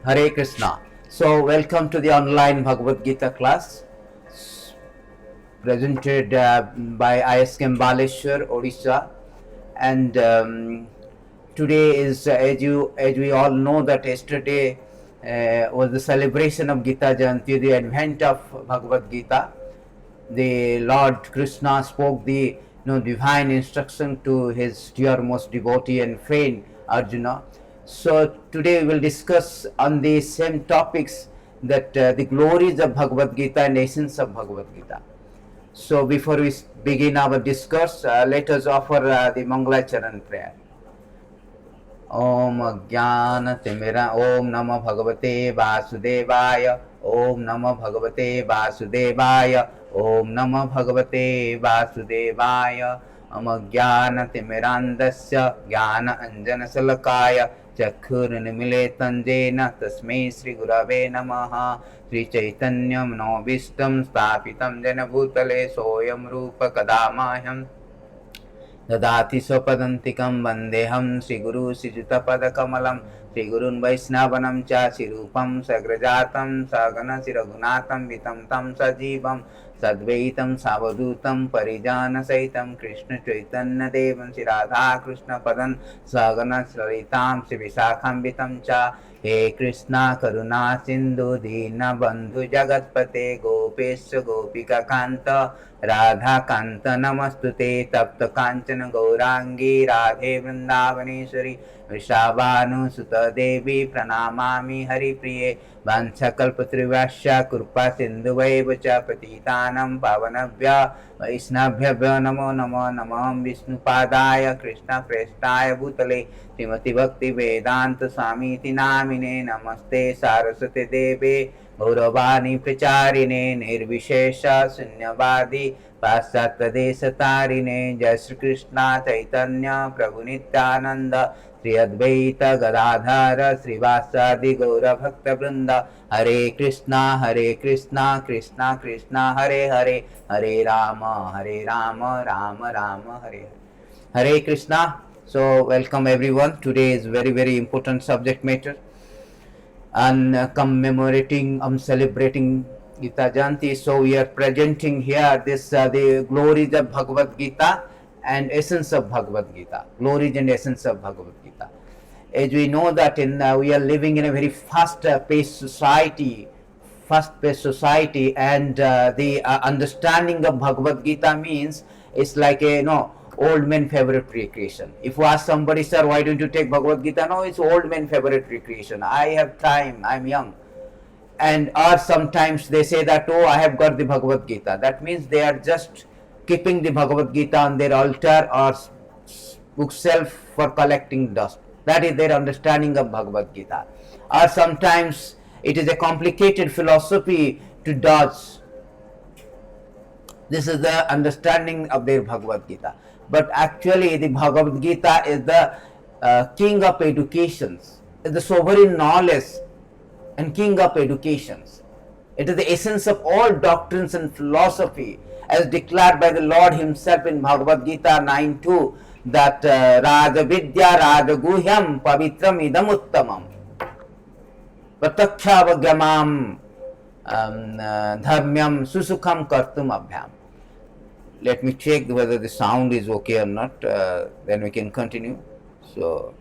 Hare Krishna. So, welcome to the online Bhagavad Gita class presented by ISKM Baleshwar, Odisha. And today is, as we all know, that yesterday was the celebration of Gita Jayanti, the advent of Bhagavad Gita. The Lord Krishna spoke the divine instruction to his dearmost devotee and friend Arjuna. So today we will discuss on the same topics, that the glories of Bhagavad Gita and essence of Bhagavad Gita. So before we begin our discourse, let us offer the Mangalacharan prayer. ओम ज्ञान तिमिरा ओम नमो भगवते वासुदेवाय ओम नमो भगवते वासुदेवाय ओम नमो भगवते वासुदेवाय ओम ज्ञान तिमिरान्धस्य ज्ञान अंजनशलाकाय चक्षुरुन्मीलितं येन तस्मै श्री गुरवे नमः। श्री चैतन्य मनोभीष्टं स्थापितं येन भूतले सोऽयं रूप कदा मह्यं ददाति स्वपदन्तिकं वन्देऽहं श्रीगुरु श्रीयुतपदकमलं श्रीगुरून् वैष्णवांश्च श्रीरूपं सग्रजातं सगणशिरघुनाथं वितं तं सजीवं सद्वैतं सावधूतं परिजनसहितं कृष्णचैतन्यदेवं श्रीराधाकृष्णपदं सगणललितां श्रीविशाखान्वितं च। हे कृष्णा करुणा सिन्धु दीनबन्धु जगत्पते गोपेश गोपिकान्त राधाकान्त नमस्तुते। तप्त कांचन गौरांगी राधे वृंदावनेश्वरी वृषभानुसुत देवी प्रणमामि हरिप्रिये। वंशकल्पतरुश्च कृपा सिन्धुवैव च पतितानां पावनेभ्यो वैष्णवेभ्यो नमो नमो। नमः विष्णुपादाय कृष्णप्रेष्ठाय भूतले श्रीमति भक्ति वेदांत स्वामीति नामिने। नमस्ते सारस्वती देवे गौरवाणी प्रचारिणे निर्विशेष शून्यवादी पाश्चात्यदेशतारिणे। जय श्री कृष्ण चैतन्य प्रभु नित्यानंद श्री अद्वैत गदाधर श्रीवासादि गौर भक्त वृंद। हरे Krishna Krishna Krishna Hare Hare Hare Ram Ram Ram Hare Hare. Hare Krishna. So welcome everyone. Today is very important subject matter, and commemorating celebrating Gita Jayanti. So we are presenting here this the glories of Bhagavad Gita and essence of Bhagavad Gita. Glories and essence of Bhagavad Gita. As we know that we are living in a very fast-paced society, and the understanding of Bhagavad Gita means it's like a old man favorite recreation. If you ask somebody, sir, why don't you take Bhagavad Gita? No, it's old man favorite recreation. I have time, I'm young. And or sometimes they say that, oh, I have got the Bhagavad Gita. That means they are just keeping the Bhagavad Gita on their altar or bookshelf for collecting dust. That is their understanding of Bhagavad Gita. Or sometimes it is a complicated philosophy to dodge. This is the understanding of their Bhagavad Gita. But actually the Bhagavad Gita is the king of educations, is the sovereign knowledge and king of educations. It is the essence of all doctrines and philosophy, as declared by the Lord himself in Bhagavad Gita 9:2, that Raja Vidya Raja Guhyam Pavitram Idam Uttamam Pratyakshavagramam Dharmyam Susukham Kartum Abhyam. Let me check whether the sound is okay or not, then we can continue. So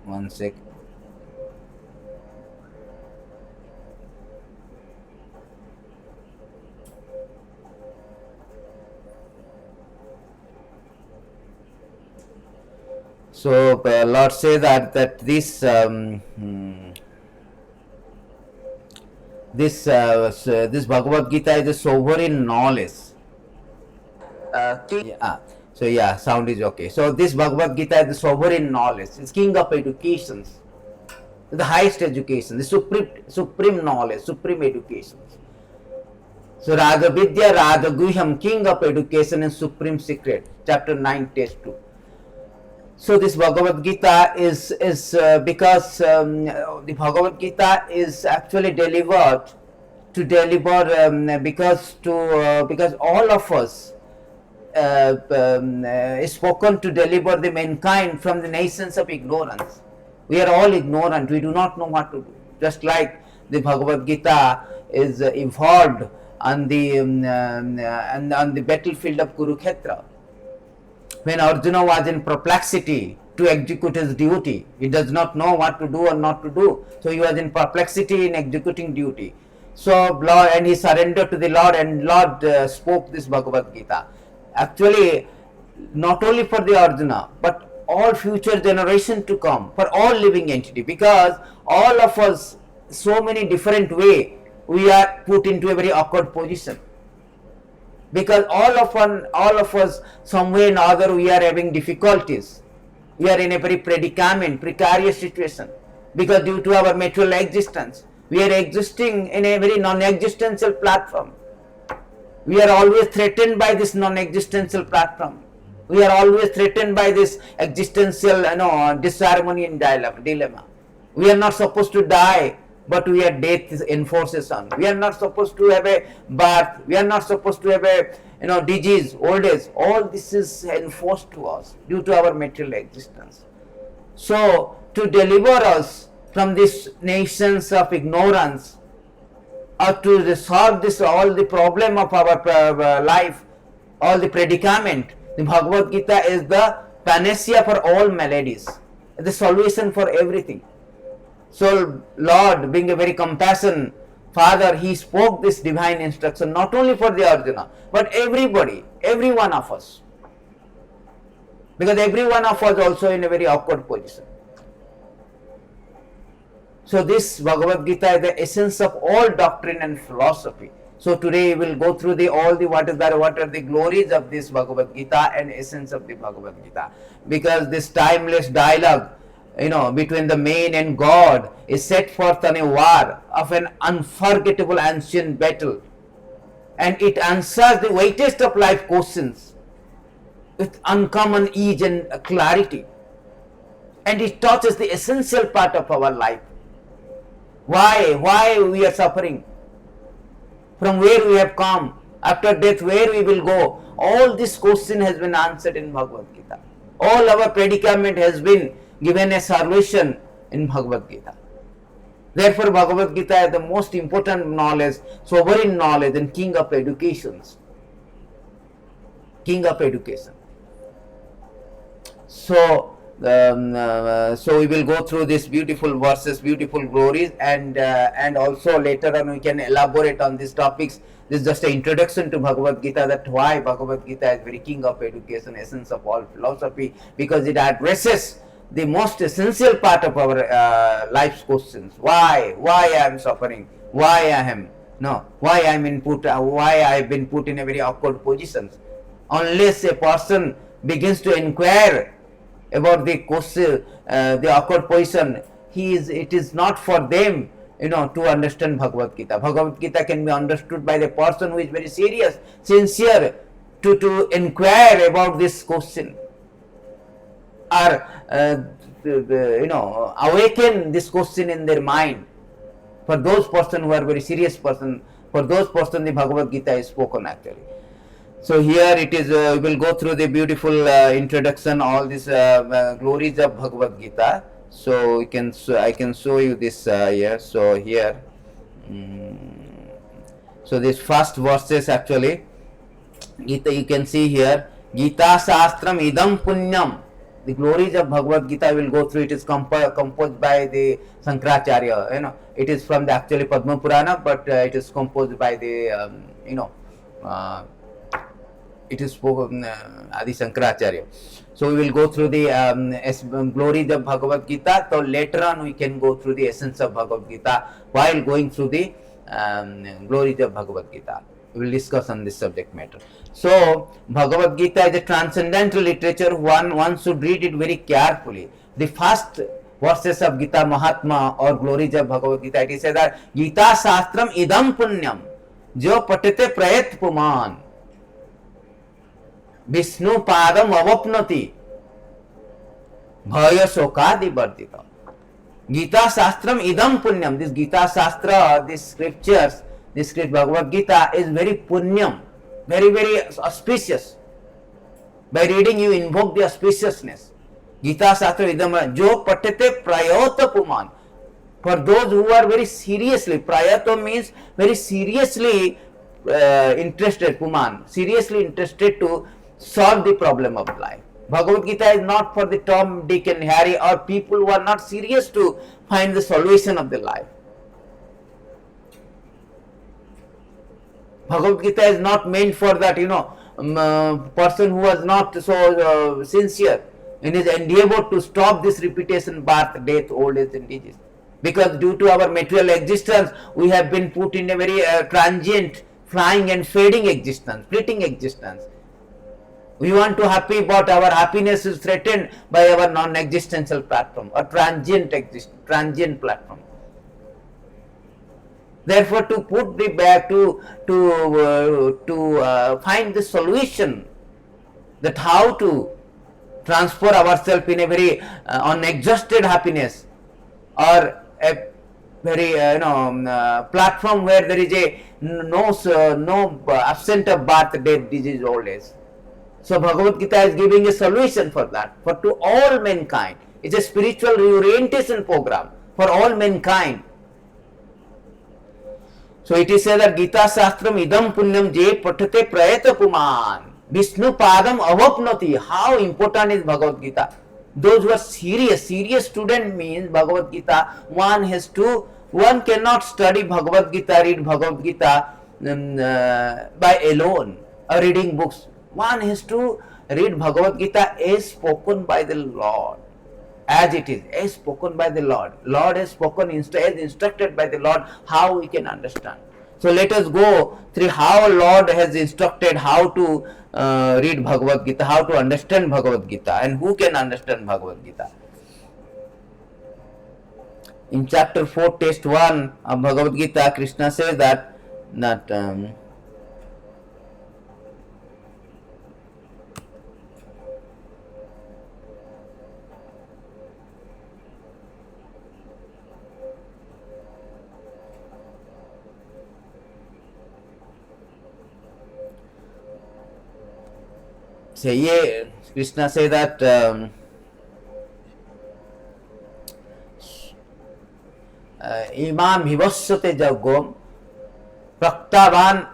one sec. So Lord say that this this Bhagavad Gita is a sovereign knowledge. So yeah, sound is okay. So this Bhagavad Gita is the sovereign knowledge. It's king of educations, the highest education, the supreme knowledge, supreme educations. So Raja Vidya, Raja Guhyam, king of education and supreme secret. Chapter 9, text 2. So this Bhagavad Gita is because the Bhagavad Gita is actually delivered to deliver because all of us is spoken to deliver the mankind from the nations of ignorance. We are all ignorant. We do not know what to do. Just like the Bhagavad Gita is evolved on the on the battlefield of Kurukshetra. When Arjuna was in perplexity to execute his duty, he does not know what to do or not to do. So he was in perplexity in executing duty. So Lord, and he surrendered to the Lord, and Lord spoke this Bhagavad Gita. Actually, not only for the Arjuna, but all future generation to come, for all living entity, because all of us, so many different way, we are put into a very awkward position. Because all of us, some way or other, we are having difficulties. We are in a very predicament, precarious situation, because due to our material existence, we are existing in a very non-existential platform. We are always threatened by this non-existential platform. We are always threatened by this existential, disharmony and dilemma. We are not supposed to die, but we are death enforces on. We are not supposed to have a birth. We are not supposed to have a disease, old age. All this is enforced to us due to our material existence. So to deliver us from these nations of ignorance, or to solve this all the problem of our life, all the predicament, the Bhagavad Gita is the panacea for all maladies, the solution for everything. So Lord, being a very compassionate Father, He spoke this divine instruction not only for the Arjuna, but everybody, every one of us. Because every one of us also in a very awkward position. So this Bhagavad Gita is the essence of all doctrine and philosophy. So today we will go through what are the glories of this Bhagavad Gita and essence of the Bhagavad Gita. Because this timeless dialogue, between the man and God is set forth on a war of an unforgettable ancient battle. And it answers the weightiest of life questions with uncommon ease and clarity. And it touches the essential part of our life. Why we are suffering? From where we have come? After death, where we will go? All this question has been answered in Bhagavad Gita. All our predicament has been given a solution in Bhagavad Gita. Therefore, Bhagavad Gita is the most important knowledge, sovereign knowledge, and king of educations. King of education. So we will go through these beautiful verses, beautiful glories, and also later on we can elaborate on these topics. This is just an introduction to Bhagavad Gita, that why Bhagavad Gita is very king of education, essence of all philosophy, because it addresses the most essential part of our life's questions. Why I am suffering? Why I am why I have been put in a very awkward position? Unless a person begins to inquire about the question, the awkward position, it is not for them to understand Bhagavad Gita. Bhagavad Gita can be understood by the person who is very serious, sincere to inquire about this question, or awaken this question in their mind. For those person who are very serious person, for those person the Bhagavad Gita is spoken actually. So here it is, we will go through the beautiful introduction, all these glories of Bhagavad Gita. So I can show you this here. So here, so this first verses actually, Gita, you can see here, Gita Shastram Idam Punyam. The glories of Bhagavad Gita will go through. It is composed by the Shankaracharya. It is from the actually Padma Purana, but it is composed by the it is spoken Adi Shankaracharya. So we will go through the glories of Bhagavad Gita. So later on we can go through the essence of Bhagavad Gita while going through the glories of Bhagavad Gita. We will discuss on this subject matter. So Bhagavad Gita is a transcendental literature. One should read it very carefully. The first verses of Gita Mahatma or glories of Bhagavad Gita, it is said that Gita Shastram Idam Punyam Jo Patite Prayat Puman Vishnu Padam Avapnati Bhaya Shokadi Bardita. Gita Shastram Idam Punyam. This Gita Shastra, these scriptures, this script Bhagavad Gita is very punyam, very auspicious. By reading you invoke the auspiciousness. Gita Shastra Idam Jo Patete Prayota Puman. For those who are very seriously, Prayato means very seriously interested, Puman, seriously interested to solve the problem of life. Bhagavad Gita is not for the Tom, Dick and Harry or people who are not serious to find the solution of the life. Bhagavad Gita is not meant for that, person who was not so sincere in his endeavor to stop this repetition, birth, death, old age and disease. Because due to our material existence, we have been put in a very transient, flying and fading existence, fleeting existence. We want to happy, but our happiness is threatened by our non-existential platform, a transient platform. Therefore, to put the back to find the solution that how to transfer ourselves in a very unexhausted happiness or a very platform where there is a no absent of birth, death, disease, old age. So Bhagavad Gita is giving a solution for that, for to all mankind. It's a spiritual reorientation program for all mankind. So it is said that Gita Shastram idam punyam je pathate prayata puman. Vishnu padam avapnoti. How important is Bhagavad Gita? Those who are serious student means Bhagavad Gita, one cannot study Bhagavad Gita, read Bhagavad Gita by alone or reading books. One has to read Bhagavad Gita as spoken by the Lord, as it is, as spoken by the Lord. Lord has spoken as instructed by the Lord, how we can understand. So let us go through how Lord has instructed how to read Bhagavad Gita, how to understand Bhagavad Gita, and who can understand Bhagavad Gita. In chapter 4, text 1 of Bhagavad Gita, Krishna says that Krishna say that imam vivasyate jogam praktavan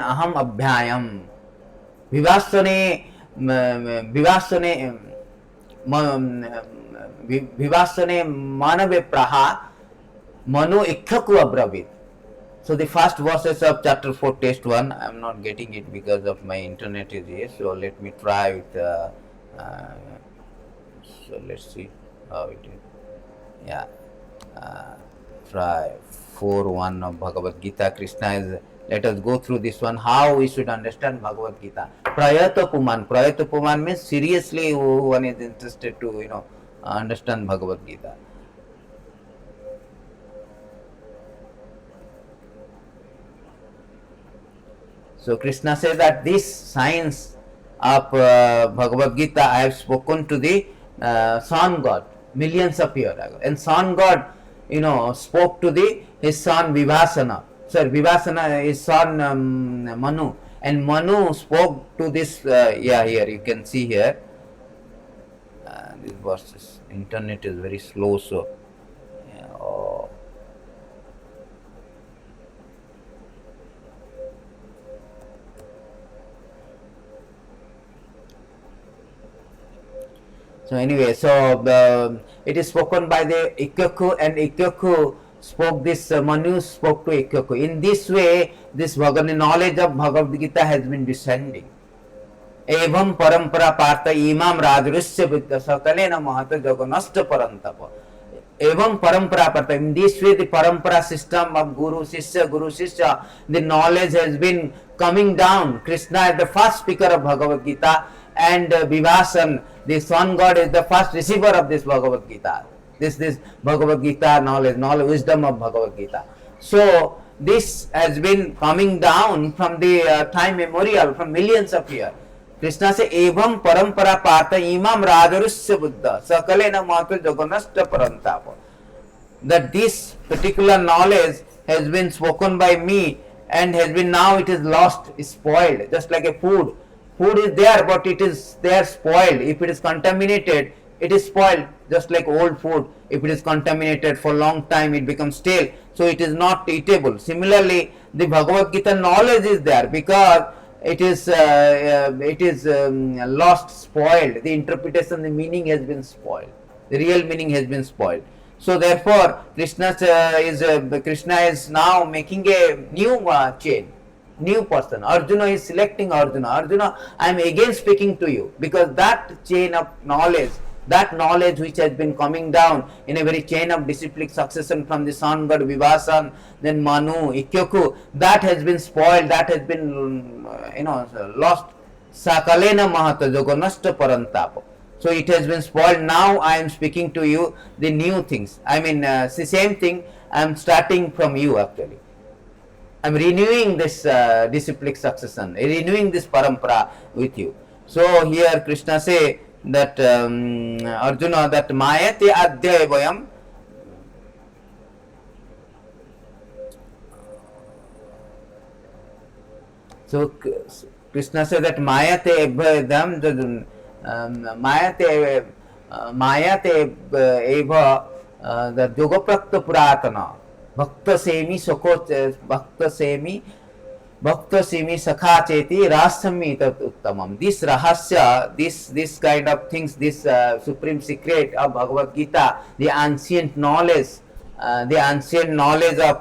aham abhyayam vivasane manave praha manu ikkhaku abravit. So the first verses of chapter 4, text 1, I am not getting it because of my internet is here. So let me try with. So let's see how it is. Yeah, try 4:1 of Bhagavad Gita. Krishna is. Let us go through this one. How we should understand Bhagavad Gita. Prayata Puman means seriously one is interested to understand Bhagavad Gita. So Krishna says that this science of Bhagavad Gita I have spoken to the Sun God millions of years ago, and Sun God spoke to his son Vivasana. So Vivasana is son Manu, and Manu spoke to this. Here you can see here. This verses. Internet is very slow, so. So anyway, it is spoken by the Ikyaku, and Ikyaku spoke this, Manu spoke to Ikyaku. In this way, this knowledge of Bhagavad Gita has been descending. Evam parampara partha imam rajrusya viddha sakalena mahata jaganasta parantapa. Evam parampara partha. In this way, the parampara system of Guru Shishya, the knowledge has been coming down. Krishna is the first speaker of Bhagavad Gita, and Vivasan, the Sun God, is the first receiver of this Bhagavad Gita. This Bhagavad Gita knowledge, wisdom of Bhagavad Gita. So this has been coming down from the time memorial, from millions of years. Krishna says, Evam parampara partha imam rajarusya buddha sakalena mata jaganasta parantapa. That this particular knowledge has been spoken by me and has been now it is lost, is spoiled, just like a food. Food is there, but it is there spoiled. If it is contaminated, it is spoiled, just like old food. If it is contaminated for a long time, it becomes stale, so it is not eatable. Similarly, the Bhagavad Gita knowledge is there, because it is lost, spoiled. The interpretation, the meaning has been spoiled. The real meaning has been spoiled. So therefore, Krishna is now making a new chain, new person. Arjuna is selecting Arjuna. Arjuna, I am again speaking to you, because that chain of knowledge, that knowledge which has been coming down in a very chain of disciplic succession from the sun god Vibhasan, then Manu, Ikyaku, that has been spoiled, that has been lost. Sakalena mahata jogo nasta parantapa. So it has been spoiled. Now I am speaking to you the new things. I mean, the same thing I am starting from you actually. I am renewing this disciplic succession, renewing this parampara with you. So here Krishna say that Arjuna, that mayate adya vayam. So Krishna said that mayate abhyadam mayate eva the yogaprakta puratana bhakta semi bhakta semi sakha cheti rasami tat uttamam. This rahasya, this kind of things, this supreme secret of Bhagavad Gita, the ancient knowledge of the ancient knowledge of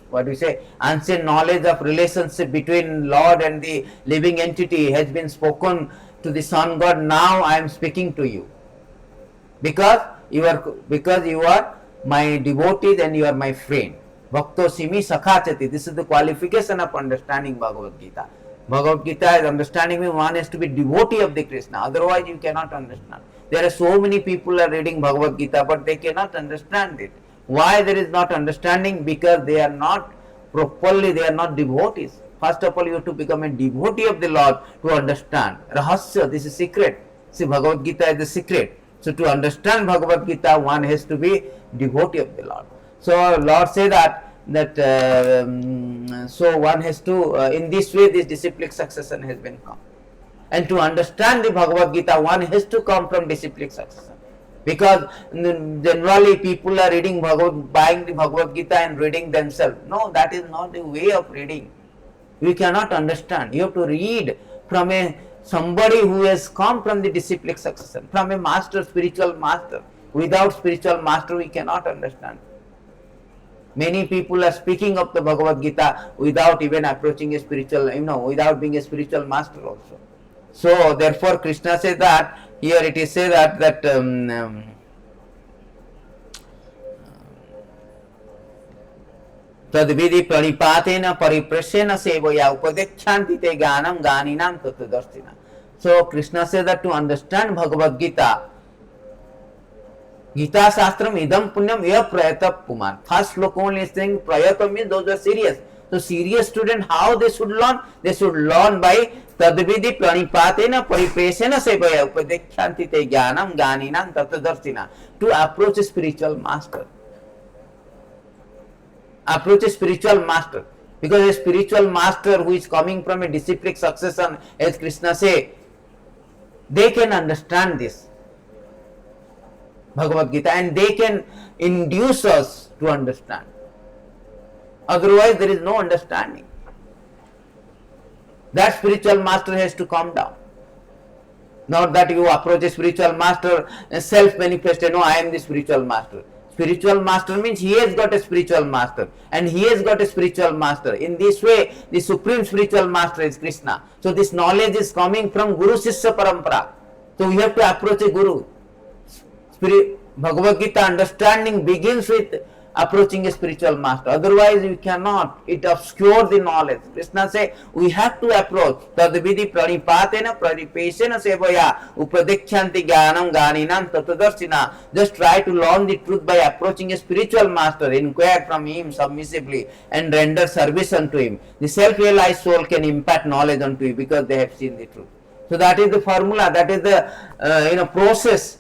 what we say, ancient knowledge of relationship between Lord and the living entity has been spoken to the sun god. Now I am speaking to you, because you are my devotees and you are my friend. Bhakto simi sakhachati. This is the qualification of understanding Bhagavad Gita. Bhagavad Gita is understanding me, one has to be devotee of the Krishna, otherwise you cannot understand. There are so many people are reading Bhagavad Gita, but they cannot understand it. Why there is not understanding? Because they are not properly, they are not devotees. First of all, you have to become a devotee of the Lord to understand. Rahasya, this is secret. See, Bhagavad Gita is the secret. So to understand Bhagavad Gita, one has to be devotee of the Lord. So Lord say that so one has to, in this way, this disciplic succession has been come. And to understand the Bhagavad Gita, one has to come from disciplic succession. Because generally people are reading buying the Bhagavad Gita and reading themselves. No, that is not the way of reading. You cannot understand. You have to read from somebody who has come from the disciplic succession, from a master, spiritual master. Without spiritual master, we cannot understand. Many people are speaking of the Bhagavad Gita without even approaching a spiritual, without being a spiritual master also. So therefore Krishna says that, here it is said that tadvidi pranipatena pariprasena sevaya upadekhanti te ganam ganinam tattvadarshina. So Krishna says that to understand Bhagavad Gita, Gita Shastram idam punyam ya prayata puman. First sloka only is saying prayata means those are serious. So serious student, how they should learn? They should learn by tadvidi pranipatena pariprasena sevaya upadekhanti te ganam ganinam tattvadarshina. To approach a spiritual master. Approach a spiritual master, because a spiritual master who is coming from a disciplic succession, as Krishna say, they can understand this Bhagavad Gita and they can induce us to understand. Otherwise there is no understanding. That spiritual master has to come down. Not that you approach a spiritual master and self-manifested, no, I am the spiritual master. Spiritual master means he has got a spiritual master and he has got a spiritual master. In this way, the supreme spiritual master is Krishna. So this knowledge is coming from Guru Sishya Parampara. So we have to approach a Guru. Bhagavad Gita understanding begins with approaching a spiritual master. Otherwise you cannot. It obscures the knowledge. Krishna say we have to approach. Tadvidi pranipatena pranipesena sevaya upadekhanti jnanam ganinam tattvadarshina. Just try to learn the truth by approaching a spiritual master. Inquire from him submissively and render service unto him. The self-realized soul can impart knowledge unto you because they have seen the truth. So that is the formula. That is the process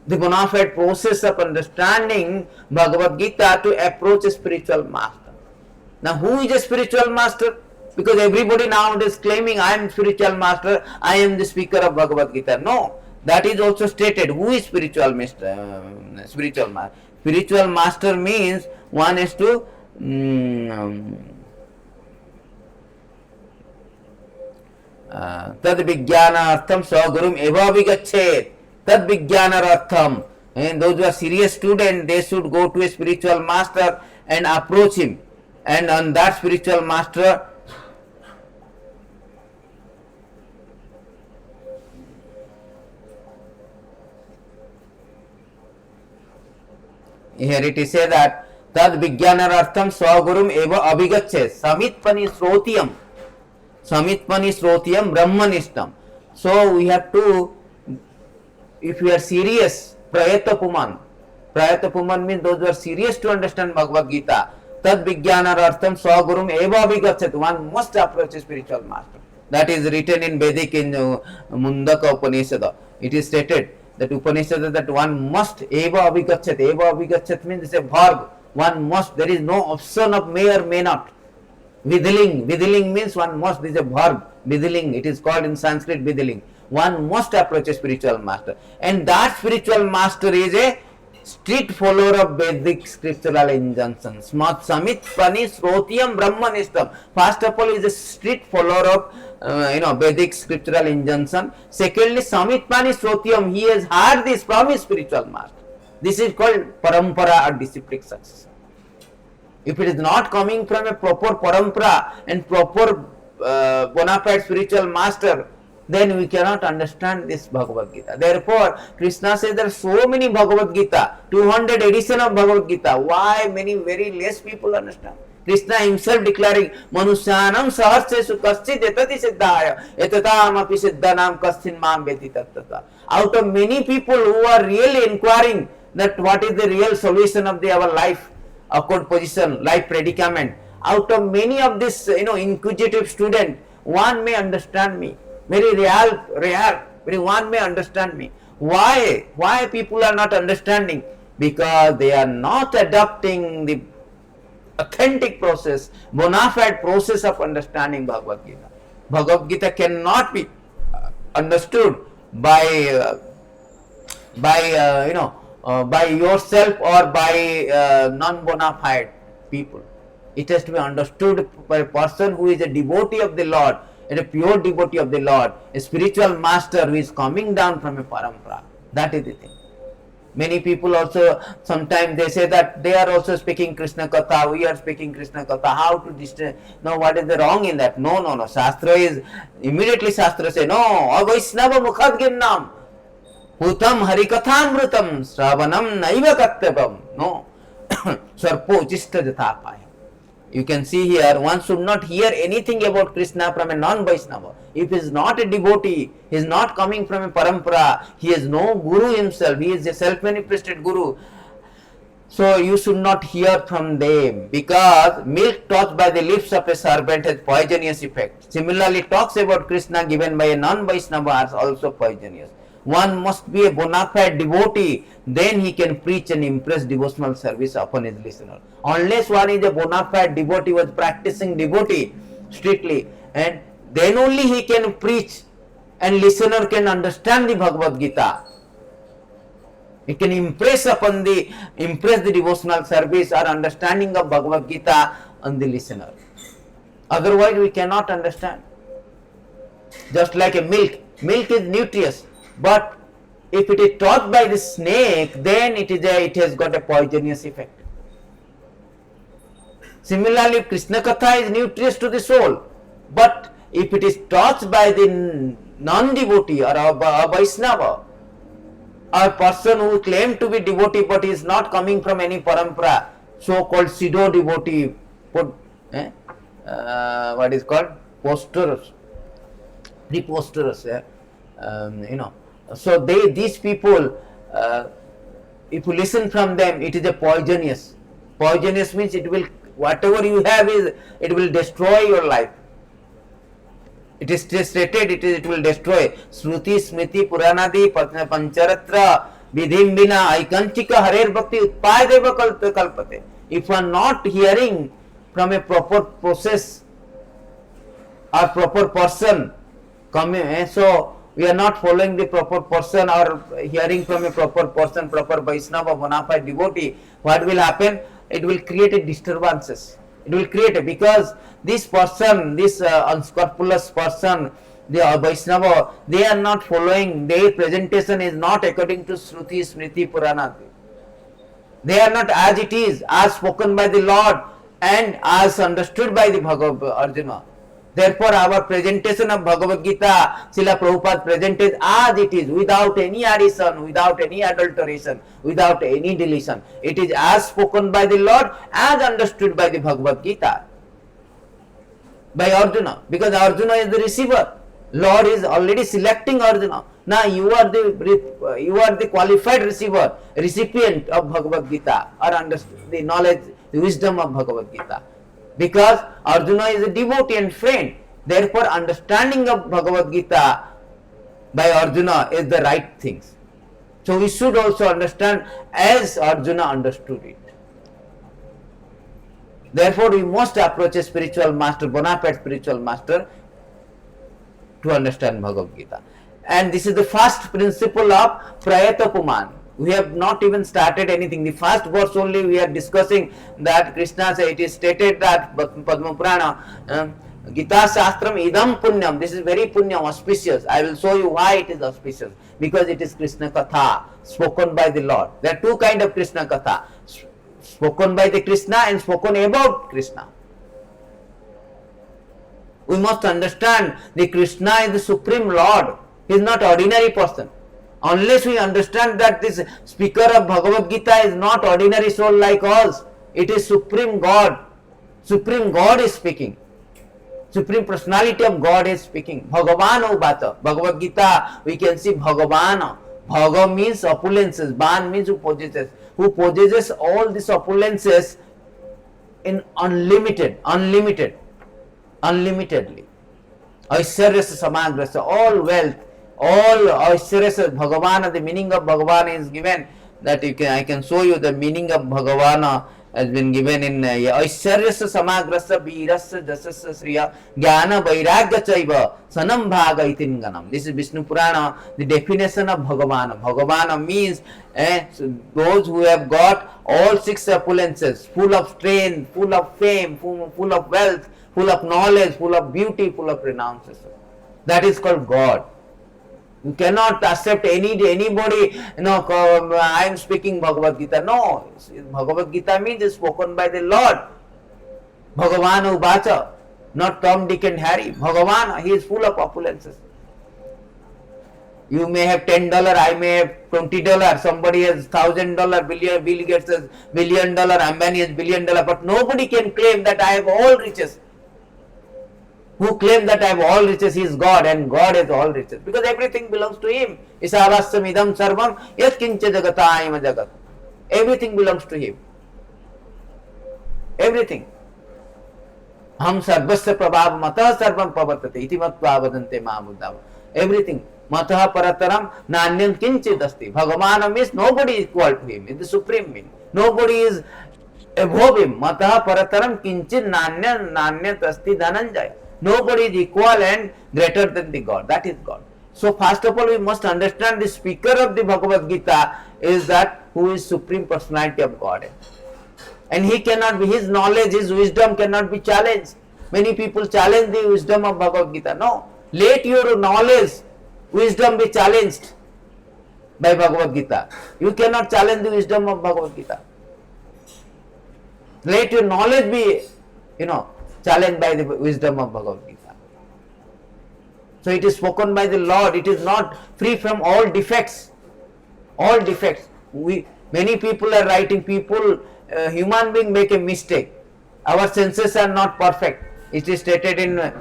the bona fide process of understanding Bhagavad Gita to approach a spiritual master. Now, who is a spiritual master? Because everybody nowadays claiming I am spiritual master, I am the speaker of Bhagavad Gita. No, that is also stated. Who is spiritual master? Spiritual master. Spiritual master means one is to tad vijnanartham swagurum eva vigachet. Tad vijnanartham. And those who are serious students, they should go to a spiritual master and approach him. And on that spiritual master, here it is said that tad vijnanartham swagurum eva abhigachet samitpani srotiyam brahmanishtam. So we have to, if we are serious, prayatapuman means those who are serious to understand Bhagavad Gita, tad vijnanartham swagurum eva abhigachet, one must approach a spiritual master. That is written in Vedic in Mundaka Upanishad. It is stated that Upanishad that one must eva abhigachet. Eva abhigachet means it's a verb. One must. There is no option of may or may not. Vidhiling means one must. This is a verb. Vidhiling. It is called in Sanskrit Vidhiling. One must approach a spiritual master. And that spiritual master is a strict follower of Vedic scriptural injunctions. Samit pani srotiyam brahmanishtam. First of all, is a strict follower of Vedic scriptural injunction. Secondly, samit pani srotiyam. He has heard this from his spiritual master. This is called parampara or disciplic success. If it is not coming from a proper parampara and proper bona fide spiritual master, then we cannot understand this Bhagavad Gita. Therefore, Krishna says there are so many Bhagavad Gita, 200 edition of Bhagavad Gita. Why many very less people understand? Krishna himself declaring, Manusyanam sahasresu kaschid etati siddhaya etatam api siddhanam kaschin mam veti tattata. Out of many people who are really inquiring that what is the real solution of our life, awkward position, life predicament, out of many of this inquisitive student, one may understand me. Very rare, one may understand me. Why people are not understanding? Because they are not adopting the authentic process, bona fide process of understanding Bhagavad Gita. Bhagavad Gita cannot be understood by yourself or by non bona fide people. It has to be understood by a person who is a devotee of the Lord, and a pure devotee of the Lord, a spiritual master who is coming down from a parampara. That is the thing. Many people also, sometimes they say that they are also speaking Krishna Katha, we are speaking Krishna Katha. How to distinguish? No, what is the wrong in that? No. Shastra is, immediately Shastra say, no, avaisnava mukhad ginnam, hutam harikathamrutam, sravanam naiva kattyavam. No, sarpo chista jathapaya. You can see here, one should not hear anything about Krishna from a non-Vaishnava. If he is not a devotee, he is not coming from a parampara, he has no guru himself, he is a self-manifested guru. So you should not hear from them, because milk touched by the lips of a serpent has poisonous effect. Similarly, talks about Krishna given by a non-Vaishnava are also poisonous. One must be a bona fide devotee, then he can preach and impress devotional service upon his listener. Unless one is a bona fide devotee, was practicing devotee strictly, and then only he can preach and listener can understand the Bhagavad Gita. He can impress the devotional service or understanding of Bhagavad Gita on the listener. Otherwise we cannot understand. Just like a milk is nutritious. But if it is taught by the snake, then it has got a poisonous effect. Similarly, Krishna Katha is nutritious to the soul. But if it is taught by the non-devotee or a Vaishnava, a person who claims to be devotee but is not coming from any parampara, so-called pseudo-devotee, what is called? Preposterous. So these people, if you listen from them, it is a poisonous. Poisonous means whatever you have it will destroy your life. It is stated it will destroy. Shruti, Smriti, Puranadi, Pancharatra, Vidhim bina aikanchika harer bhakti utpadeva kalpate. If you are not hearing from a proper process or proper person, so we are not following the proper person or hearing from a proper person, proper Vaishnava, bona fide devotee, what will happen? It will create a disturbances. It will create because this person, this unscrupulous person, the Vaishnava, they are not following, their presentation is not according to Shruti, Smriti, Purana. They are not as it is, as spoken by the Lord and as understood by the Arjuna. Therefore, our presentation of Bhagavad Gita, Srila Prabhupada presented as it is, without any addition, without any adulteration, without any deletion. It is as spoken by the Lord, as understood by the Bhagavad Gita, by Arjuna, because Arjuna is the receiver. Lord is already selecting Arjuna. Now you are the qualified receiver, recipient of Bhagavad Gita, or understand the knowledge, the wisdom of Bhagavad Gita. Because Arjuna is a devotee and friend. Therefore, understanding of Bhagavad Gita by Arjuna is the right things. So we should also understand as Arjuna understood it. Therefore, we must approach a spiritual master, bona fide spiritual master, to understand Bhagavad Gita. And this is the first principle of Prayatopuman. We have not even started anything. The first verse only we are discussing that Krishna says, it is stated that Padma Purana, Gita Shastram idam punyam. This is very punyam, auspicious. I will show you why it is auspicious. Because it is Krishna Katha, spoken by the Lord. There are two kinds of Krishna Katha. Spoken by the Krishna and spoken about Krishna. We must understand the Krishna is the Supreme Lord. He is not ordinary person. Unless we understand that this speaker of Bhagavad Gita is not ordinary soul like us, it is Supreme God. Supreme God is speaking. Supreme Personality of God is speaking. Bhagavan Ubata. Bhagavad Gita, we can see Bhagavan. Bhaga means opulences. Ban means who possesses. Who possesses all these opulences in unlimitedly. Aishwaryasa Samagrasa, all wealth, all Aishwaryasa Bhagavan. The meaning of Bhagavan is given that I can show you the meaning of Bhagavan has been given in Aishwaryasa Samagrasa Virasya Jasasya Sriya Jnana Vairagya Chaiva Sanam Bhaga Itin Ganam. This is Vishnu Purana, the definition of Bhagavan. Bhagavan means those who have got all six opulences, full of strength, full of fame, full of wealth, full of knowledge, full of beauty, full of renounces. That is called God. You cannot accept anybody, I am speaking Bhagavad Gita. No, Bhagavad Gita means it's spoken by the Lord. Bhagavan Ubacha, not Tom, Dick and Harry. Bhagavan, he is full of opulences. You may have $10, I may have $20, somebody has $1,000, Bill Gates has $1 billion, Ambani has $1 billion, but nobody can claim that I have all riches. Who claim that I have all riches, he is God, and God has all riches, because everything belongs to him. Isavasyam idam sarvam yat kincha jagatayam jagat. Everything belongs to him. Everything. Ham sarvasya prabhav matah sarvam pavartate iti matva vadante mahabuddhava. Everything. Matah parataram nanyam kinchit asti. Bhagavan means nobody is equal to him. It is the supreme being. Nobody is above him. Matah parataram kinchit nanyat asti dhananjaya. Nobody is equal and greater than the God. That is God. So first of all, we must understand the speaker of the Bhagavad Gita is that who is Supreme Personality of God. And he cannot be, his knowledge, his wisdom cannot be challenged. Many people challenge the wisdom of Bhagavad Gita. No. Let your knowledge, wisdom be challenged by Bhagavad Gita. You cannot challenge the wisdom of Bhagavad Gita. Let your knowledge be, challenged by the wisdom of Bhagavad Gita. So it is spoken by the Lord. It is not free from all defects. All defects. Many people are writing. Human being make a mistake. Our senses are not perfect. It is stated in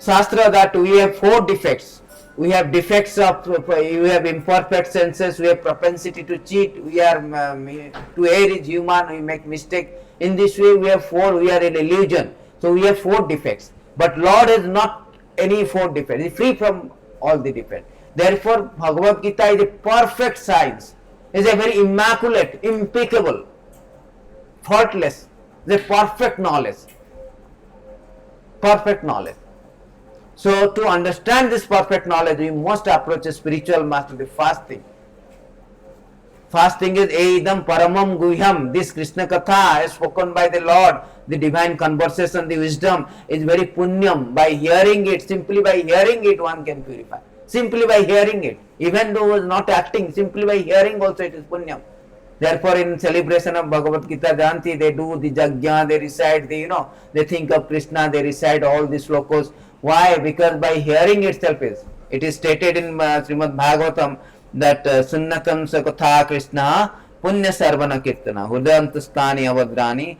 Shastra that we have 4 defects. We have defects of, we have imperfect senses, we have propensity to cheat, we are, to err is human, we make mistake. In this way we have 4, we are in illusion. So we have 4 defects. But Lord has not any 4 defects. He is free from all the defects. Therefore, Bhagavad Gita is a perfect science, is a very immaculate, impeccable, faultless, the perfect knowledge. Perfect knowledge. So, to understand this perfect knowledge, we must approach a spiritual master. The first thing. First thing is Eidam Paramam Guhyam. This Krishna Katha is spoken by the Lord. The divine conversation, the wisdom is very punyam. By hearing it, simply by hearing it, one can purify. Simply by hearing it. Even though is not acting, simply by hearing also it is punyam. Therefore, in celebration of Bhagavad Gita Jayanti, they do the Jagya, they recite they think of Krishna, they recite all these slokos. Why? Because by hearing itself it is stated in Srimad Bhagavatam that Sunnatam Sakatha Krishna Punya Sarvana Kirtana Hudantustani Avadrani.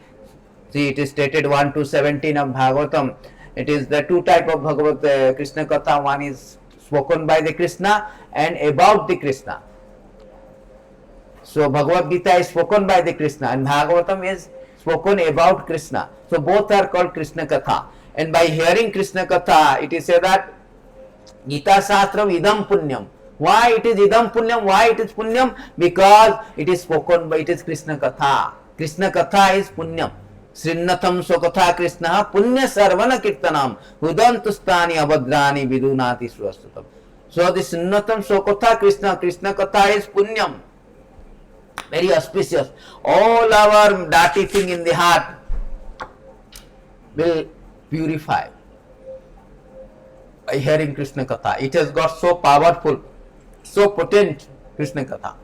See, it is stated 1 to 17 of Bhagavatam. It is the two type of Bhagavad Krishna Katha. One is spoken by the Krishna and about the Krishna. So Bhagavad Gita is spoken by the Krishna and Bhagavatam is spoken about Krishna. So both are called Krishna Katha. And by hearing Krishna Katha, it is said that Gita Shastram idam punyam. Why it is idam punyam? Why it is punyam? Because it is spoken by, it is Krishna Katha. Krishna Katha is punyam. Srinnatham Sokatha Krishna Punya Sarvana Kirtanam Hudantustani Abhadrani Vidunati Swastatam. So the Srinnatham Sokatha Krishna Katha is punyam. Very auspicious. All our dirty thing in the heart will purify by hearing Krishna Katha. It has got so powerful, so potent Krishna Katha.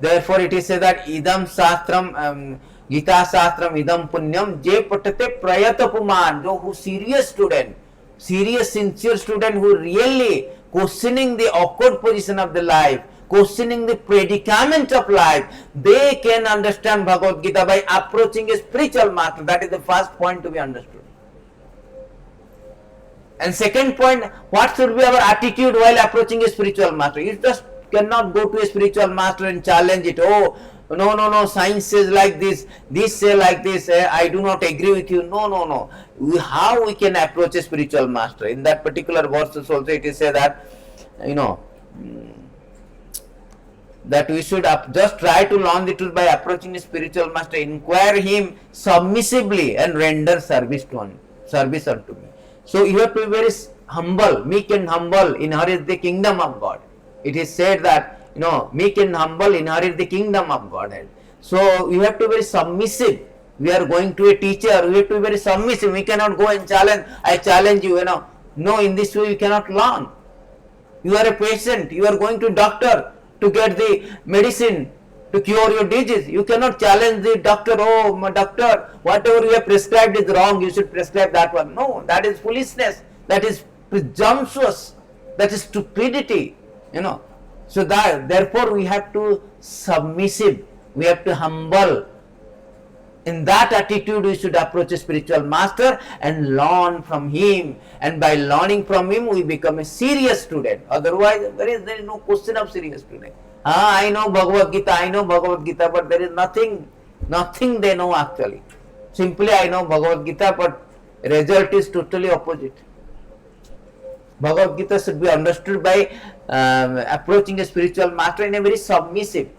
Therefore, it is said that idam shastram, Gita shastram idam punyam je patate prayata puman. Who serious student, serious sincere student who really questioning the awkward position of the life, questioning the predicament of life, they can understand Bhagavad Gita by approaching a spiritual master. That is the first point to be understood. And second point, what should be our attitude while approaching a spiritual master? You just cannot go to a spiritual master and challenge it. Oh, no, science says like this say like this, I do not agree with you. No. How we can approach a spiritual master? In that particular verse also it is said that, that we should just try to learn the truth by approaching a spiritual master, inquire him submissively and render service unto me. So you have to be very humble, meek and humble, inherit the kingdom of God. It is said that, meek and humble inherit the kingdom of God. So you have to be very submissive. We are going to a teacher, we have to be very submissive. We cannot go and challenge, I challenge you, No, in this way you cannot learn. You are a patient, you are going to doctor to get the medicine to cure your disease. You cannot challenge the doctor, oh my doctor, whatever you have prescribed is wrong, you should prescribe that one. No, that is foolishness, that is presumptuous, that is stupidity, So therefore we have to submissive, we have to humble. In that attitude we should approach a spiritual master and learn from him, and by learning from him we become a serious student. Otherwise there is no question of serious student. I know Bhagavad Gita, but there is nothing they know actually. Simply I know Bhagavad Gita, but result is totally opposite. Bhagavad Gita should be understood by approaching a spiritual master in a very submissive.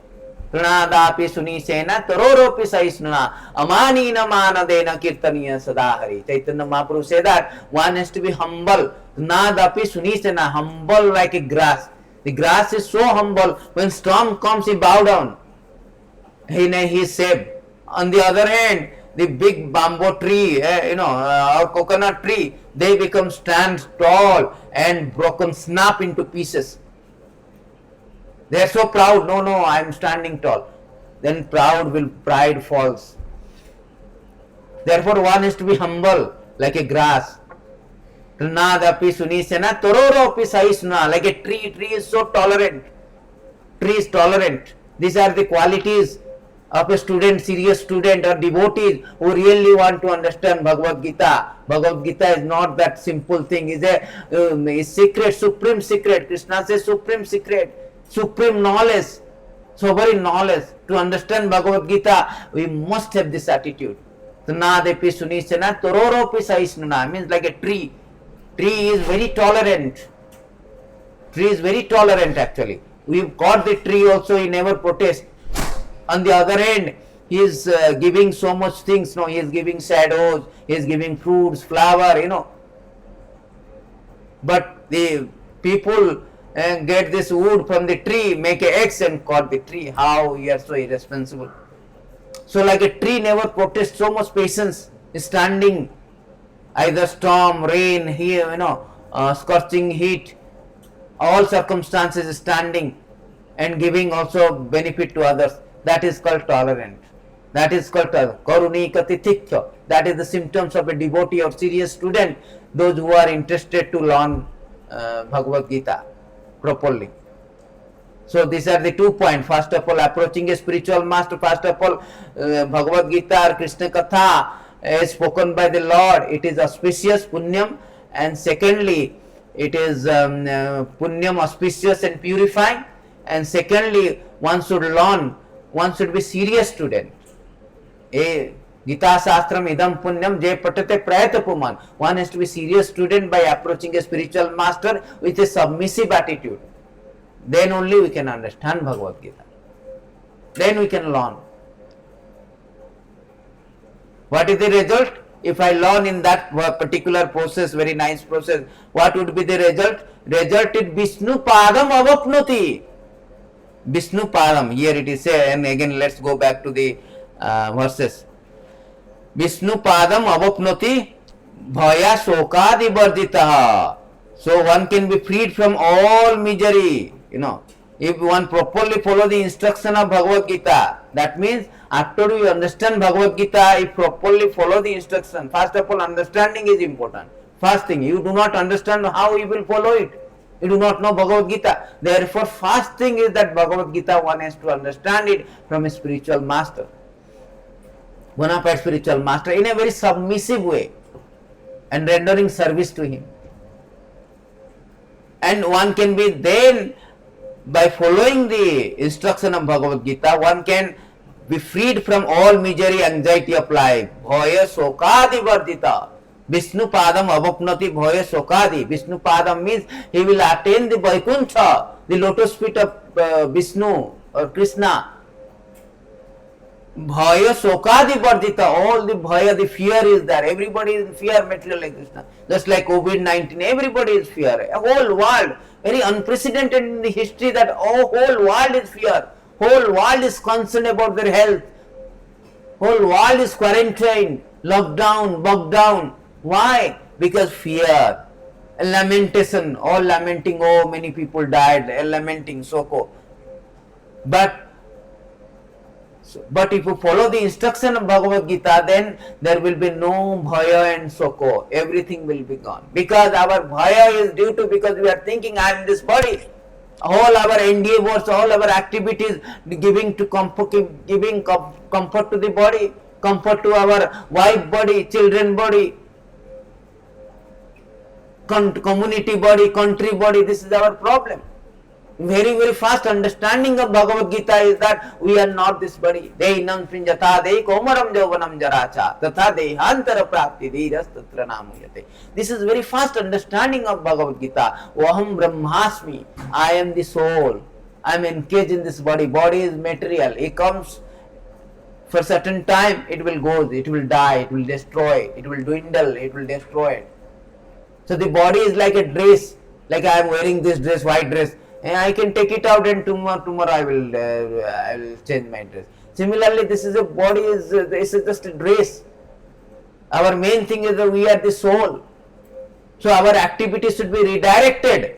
Pranadapi sunisena taroropi saisnuna amanina manadena kirtaniya sadahari. Chaitanya Mahaprabhu said that one has to be humble. Pranadapi sunisena, humble like a grass. The grass is so humble, when storm comes he bow down. He is saved. On the other hand, the big bamboo tree, or coconut tree, they stand tall and broken, snap into pieces. They are so proud. No, I am standing tall. Then pride falls. Therefore, one has to be humble like a grass. Nadapi sunisena tororopi saisna, like a tree. Tree is so tolerant. Tree is tolerant. These are the qualities of a student, serious student or devotees who really want to understand Bhagavad Gita. Bhagavad Gita is not that simple thing. It's a secret, supreme secret. Krishna says supreme secret. Supreme knowledge, sovereign knowledge. To understand Bhagavad Gita, we must have this attitude. Tanadepi sunisena tororopi saisnuna, means like a tree. Tree is very tolerant. Tree is very tolerant actually. We've got the tree also, he never protests. On the other hand, he is giving so much things, no, he is giving shadows, he is giving fruits, flower, But the people get this wood from the tree, make a X and cut the tree. How we are so irresponsible. So like a tree never protests, so much patience is standing, either storm, rain, here, scorching heat, all circumstances standing and giving also benefit to others. That is called tolerant. That is called karunika tithikya. That is the symptoms of a devotee or serious student, those who are interested to learn Bhagavad Gita properly. So these are the 2 points. First of all, approaching a spiritual master. First of all, Bhagavad Gita or Krishna Katha is spoken by the Lord. It is auspicious, punyam. And secondly, it is punyam, auspicious and purifying. And secondly, one should learn, one should be serious student. Gita Shastram idam punyam je patate prayata puman. One has to be serious student by approaching a spiritual master with a submissive attitude. Then only we can understand Bhagavad Gita. Then we can learn. What is the result? If I learn in that particular process, very nice process, what would be the result? Result is Vishnu Padam Avapnoti. Vishnu Padam, here it is said, and again let's go back to the verses. Vishnu Padam Avapnoti Bhaya Shokadi Varditaha. So one can be freed from all misery. If one properly follow the instruction of Bhagavad Gita, that means after you understand Bhagavad Gita, if properly follow the instruction, first of all understanding is important. First thing, you do not understand how you will follow it. You do not know Bhagavad Gita. Therefore, first thing is that Bhagavad Gita one has to understand it from a spiritual master. Bona fide spiritual master in a very submissive way and rendering service to him. And one can be then, by following the instruction of Bhagavad Gita, one can be freed from all misery, anxiety of life. Bhaya Sokadi Vardita. Vishnu Padam Avapnati Bhaya Sokadi. Vishnu Padam means he will attain the Vaikuntha, the lotus feet of Vishnu or Krishna. Bhaya Sokadi Vardita. All the Bhaya, the fear is there. Everybody is in fear, material existence. Just like COVID-19, everybody is fear. A whole world, very unprecedented in the history that whole world is fear. Whole world is concerned about their health. Whole world is quarantined, locked down, bogged down. Why? Because fear. Lamentation, all lamenting, oh many people died, lamenting, soko. But if you follow the instruction of Bhagavad Gita, then there will be no bhaya and soko. Everything will be gone. Because our bhaya is due to, because we are thinking I am this body. All our endeavors, all our activities giving comfort to the body, comfort to our wife body, children body, community body, country body. This is our problem. Very, very fast understanding of Bhagavad Gita is that we are not this body. Dehinam pinjata dei komaram jauvanam jaracha tatha dehantara prapti dhiras tatra namuyate. This is very fast understanding of Bhagavad Gita. Vaham brahmasmi. I am the soul. I am encaged in this body. Body is material. It comes for certain time, it will go, it will die, it will destroy, it will dwindle, it will destroy. So the body is like a dress. Like I am wearing this dress, white dress. And I can take it out and tomorrow I will change my dress. Similarly, this is a body, this is just a dress. Our main thing is that we are the soul. So our activities should be redirected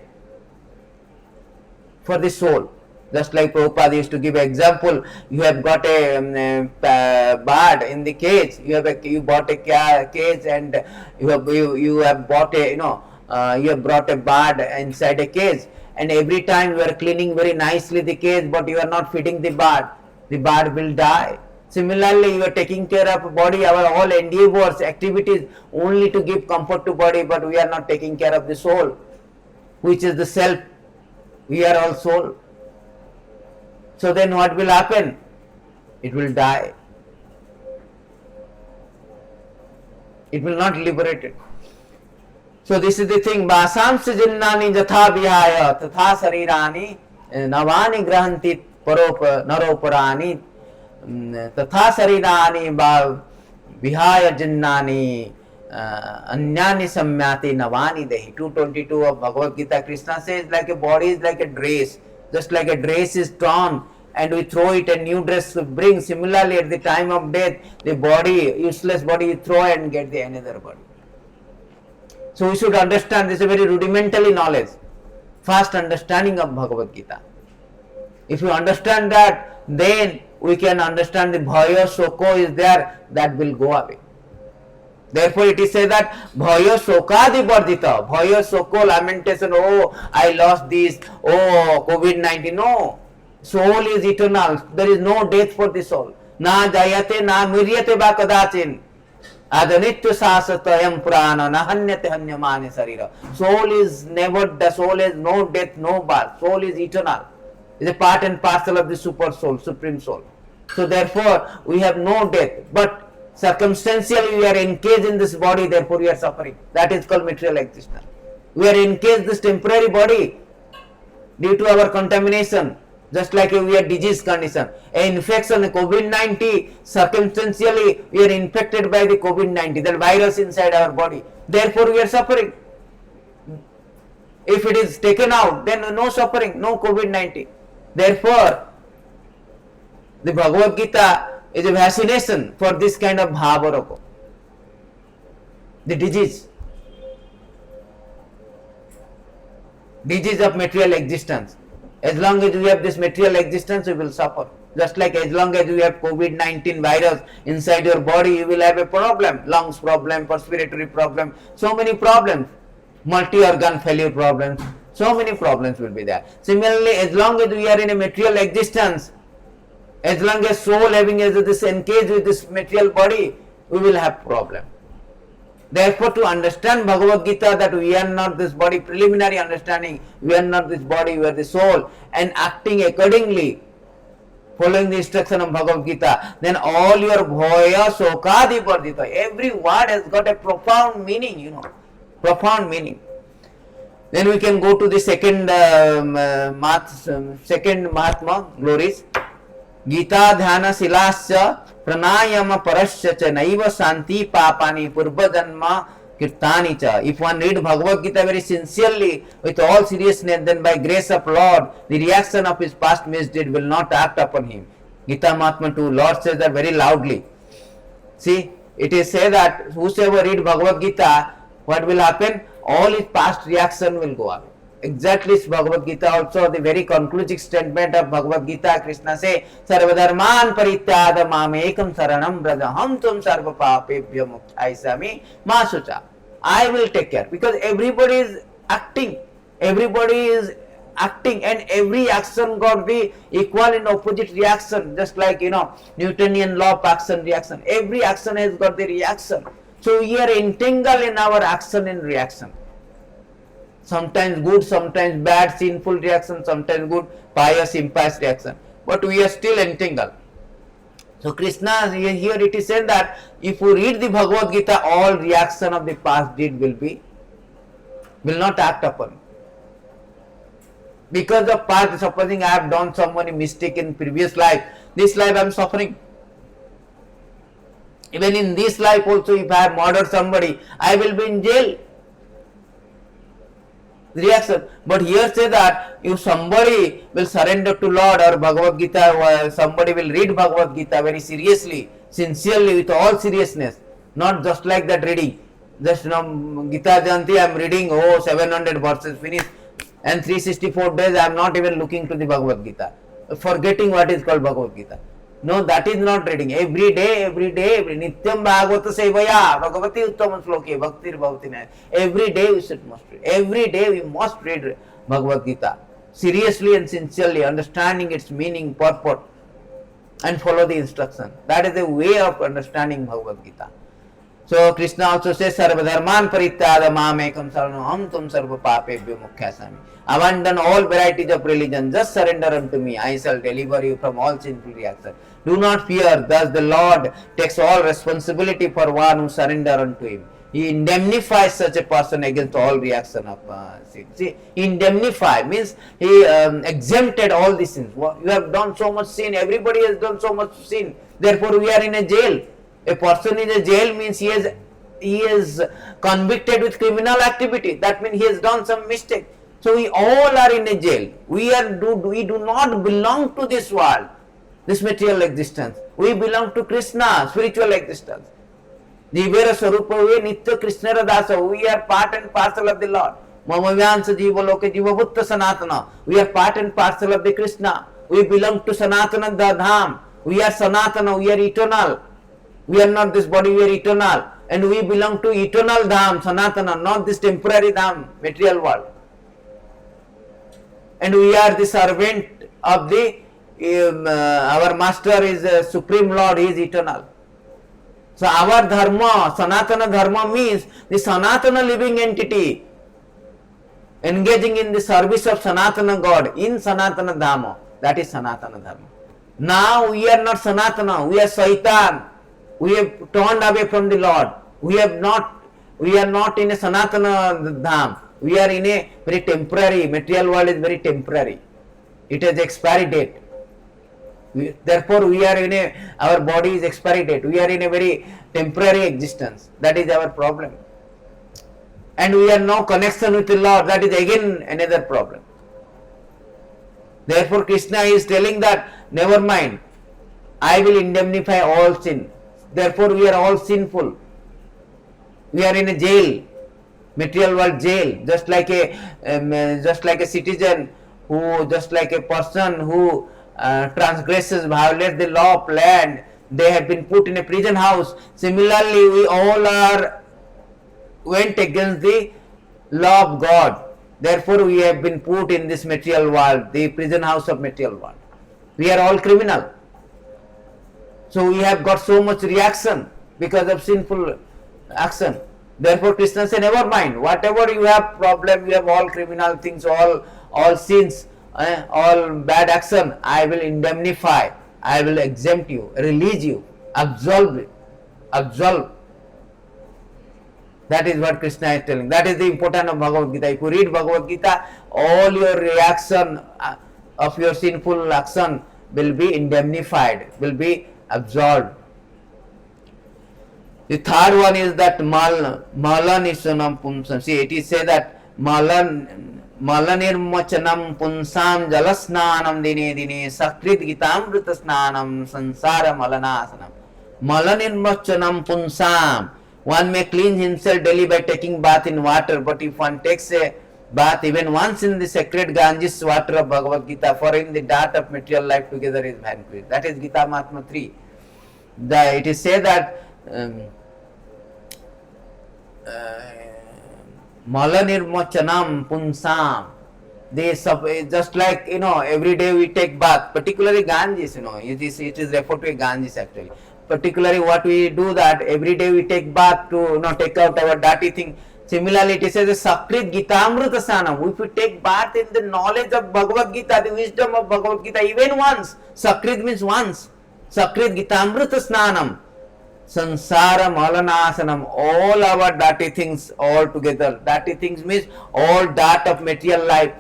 for the soul. Just like Prabhupada used to give an example, you have got a bird in the cage. You bought a cage and you have bought a you have brought a bird inside a cage. And every time you are cleaning very nicely the cage, but you are not feeding the bird will die. Similarly, you are taking care of body, our all endeavors, activities only to give comfort to body, but we are not taking care of the soul, which is the self. We are all soul. So then what will happen? It will die. It will not liberate it. So this is the thing. Vasamsa jinnani jatha vihaya tatha sarirani navani grahanti naroparani tatha sarirani vihaya jinnani anyani samyati navani dehi. 222 of Bhagavad Gita. Krishna says like a body is like a dress. Just like a dress is torn and we throw it, a new dress to bring. Similarly, at the time of death, the body, useless body, you throw and get the another body. So we should understand this is a very rudimentary knowledge, fast understanding of Bhagavad Gita. If you understand that, then we can understand the bhaya soko is there, that will go away. Therefore it is said that bhaya sokadi bardita, bhaya soko, lamentation, oh I lost this, oh COVID-19, no. Soul is eternal, there is no death for the soul. Na jayate na miryate ba kadachin. Adanitya sasatayam prana nahanyate hanyamane sarira. Soul is never, the soul has no death, no birth. Soul is eternal. It is a part and parcel of the super soul, supreme soul. So therefore we have no death, but circumstantially we are encaged in this body, therefore we are suffering. That is called material existence. We are encaged in this temporary body due to our contamination. Just like we are disease condition, an infection, COVID-19, circumstantially we are infected by the COVID-19, that virus inside our body. Therefore we are suffering. If it is taken out, then no suffering, no COVID-19. Therefore, the Bhagavad Gita is a vaccination for this kind of bhava, the disease of material existence. As long as we have this material existence, we will suffer. Just like as long as you have COVID-19 virus inside your body, you will have a problem. Lungs problem, respiratory problem, so many problems. Multi-organ failure problems, so many problems will be there. Similarly, as long as we are in a material existence, as long as soul having this encaged with this material body, we will have problem. Therefore, to understand Bhagavad Gita, that we are not this body, preliminary understanding, we are not this body, we are the soul, and acting accordingly, following the instruction of Bhagavad Gita, then all your bhoya sokadi pardita, every word has got a profound meaning, profound meaning. Then we can go to the second Mahatma glories. Gita dhyana silasya pranayama parasya cha naiva santi papani purvajanma kirtani cha. If one read Bhagavad Gita very sincerely, with all seriousness, then by grace of Lord, the reaction of his past misdeed will not act upon him. Gita Mahatma 2, Lord says that very loudly. See, it is said that whosoever read Bhagavad Gita, what will happen? All his past reaction will go away. Exactly, Bhagavad Gita also, the very conclusive statement of Bhagavad Gita, Krishna say, Sarvadharman parityada mamekam saranam braja ham tum sarva papebhyo mukhaisami masucha. I will take care, because everybody is acting, and every action got the equal and opposite reaction, just like Newtonian law of action reaction. Every action has got the reaction. So we are entangled in our action and reaction. Sometimes good, sometimes bad, sinful reaction, sometimes good, pious, impious reaction. But we are still entangled. So Krishna, here it is said that if you read the Bhagavad Gita, all reaction of the past deed will not act upon. Because of past, supposing I have done so many mistakes in previous life, this life I am suffering. Even in this life also, if I have murdered somebody, I will be in jail. Reaction. But here say that if somebody will surrender to Lord or Bhagavad Gita, or somebody will read Bhagavad Gita very seriously, sincerely, with all seriousness, not just like that reading. Just Gita Jayanti I am reading, 700 verses finished, and 364 days I am not even looking to the Bhagavad Gita, forgetting what is called Bhagavad Gita. No, that is not reading. Every day, Nityam Bhagavata Sevaya, Bhagavati Uttama Sloke, Bhaktir Bhavati. Every day we must read. Every day we must read Bhagavad Gita seriously and sincerely, understanding its meaning, purport, and follow the instruction. That is the way of understanding Bhagavad Gita. So Krishna also says, Sarvadharman parityada mamekam saranam tum sarva papebhyo mukhyasami. Abandon all varieties of religion, just surrender unto me, I shall deliver you from all sinful reactions. Do not fear, thus the Lord takes all responsibility for one who surrender unto him. He indemnifies such a person against all reaction of sin. See, indemnify means he exempted all these sins. You have done so much sin, everybody has done so much sin, therefore we are in a jail. A person in a jail means he is convicted with criminal activity. That means he has done some mistake. So we all are in a jail. We do not belong to this world, this material existence. We belong to Krishna, spiritual existence. Jivera Swarupa, we Nitya Krishna Radasa, we are part and parcel of the Lord. Mamavyansa Jiva Loka Jiva Bhutta Sanatana, we are part and parcel of the Krishna. We belong to Sanatana Dham. We are Sanatana, we are eternal. We are not this body, we are eternal. And we belong to eternal Dham, Sanatana, not this temporary Dham, material world. And we are the servant of the, our master is Supreme Lord, he is eternal. So our dharma, Sanatana dharma means the Sanatana living entity engaging in the service of Sanatana God in Sanatana Dhamma. That is Sanatana dharma. Now we are not Sanatana, we are Saitan. We have turned away from the Lord. We are not in a Sanatana Dham. We are in a very temporary, material world is very temporary. It has expiry date. Therefore, we are in our body is expiry date. We are in a very temporary existence. That is our problem. And we have no connection with the Lord. That is again another problem. Therefore, Krishna is telling that, never mind, I will indemnify all sin. Therefore, we are all sinful. We are in a jail, material world jail, just like a citizen who, just like a person who transgresses, violates the law of land, they have been put in a prison house. Similarly, we all went against the law of God. Therefore, we have been put in this material world, the prison house of material world. We are all criminal. So we have got so much reaction because of sinful action. Therefore, Krishna said, never mind, whatever you have problem, you have all criminal things, all sins, all bad action, I will indemnify, I will exempt you, release you, absolve. That is what Krishna is telling. That is the importance of Bhagavad Gita. If you read Bhagavad Gita, all your reaction of your sinful action will be indemnified, will be absolved. The third one is that Malanisanam Punsam. See, it is said that Malanirmachanam Punsam Jalasnanam Dine Dine Sakrit Gitamrita Snanam Sansara Malanasanam. Malanirmachanam Punsam. One may cleanse himself daily by taking bath in water, but if one takes a bath even once in the sacred Ganges water of Bhagavad Gita, for him the dart of material life together is vanquished. That is Gita Mahatma 3. It is said that Malanirmochanam Punsam. Just like, every day we take bath, particularly Ganges, it is referred to a Ganges actually. Particularly what we do that every day we take bath to take out our dirty thing. Similarly, it says Sakrit Gitamrita Sanam. If we take bath in the knowledge of Bhagavad Gita, the wisdom of Bhagavad Gita, even once, Sakrit means once. Sakrit Gitamrita Snanam. Sansara Malanasanam. All our dirty things all together. Dirty things means all dirt of material life.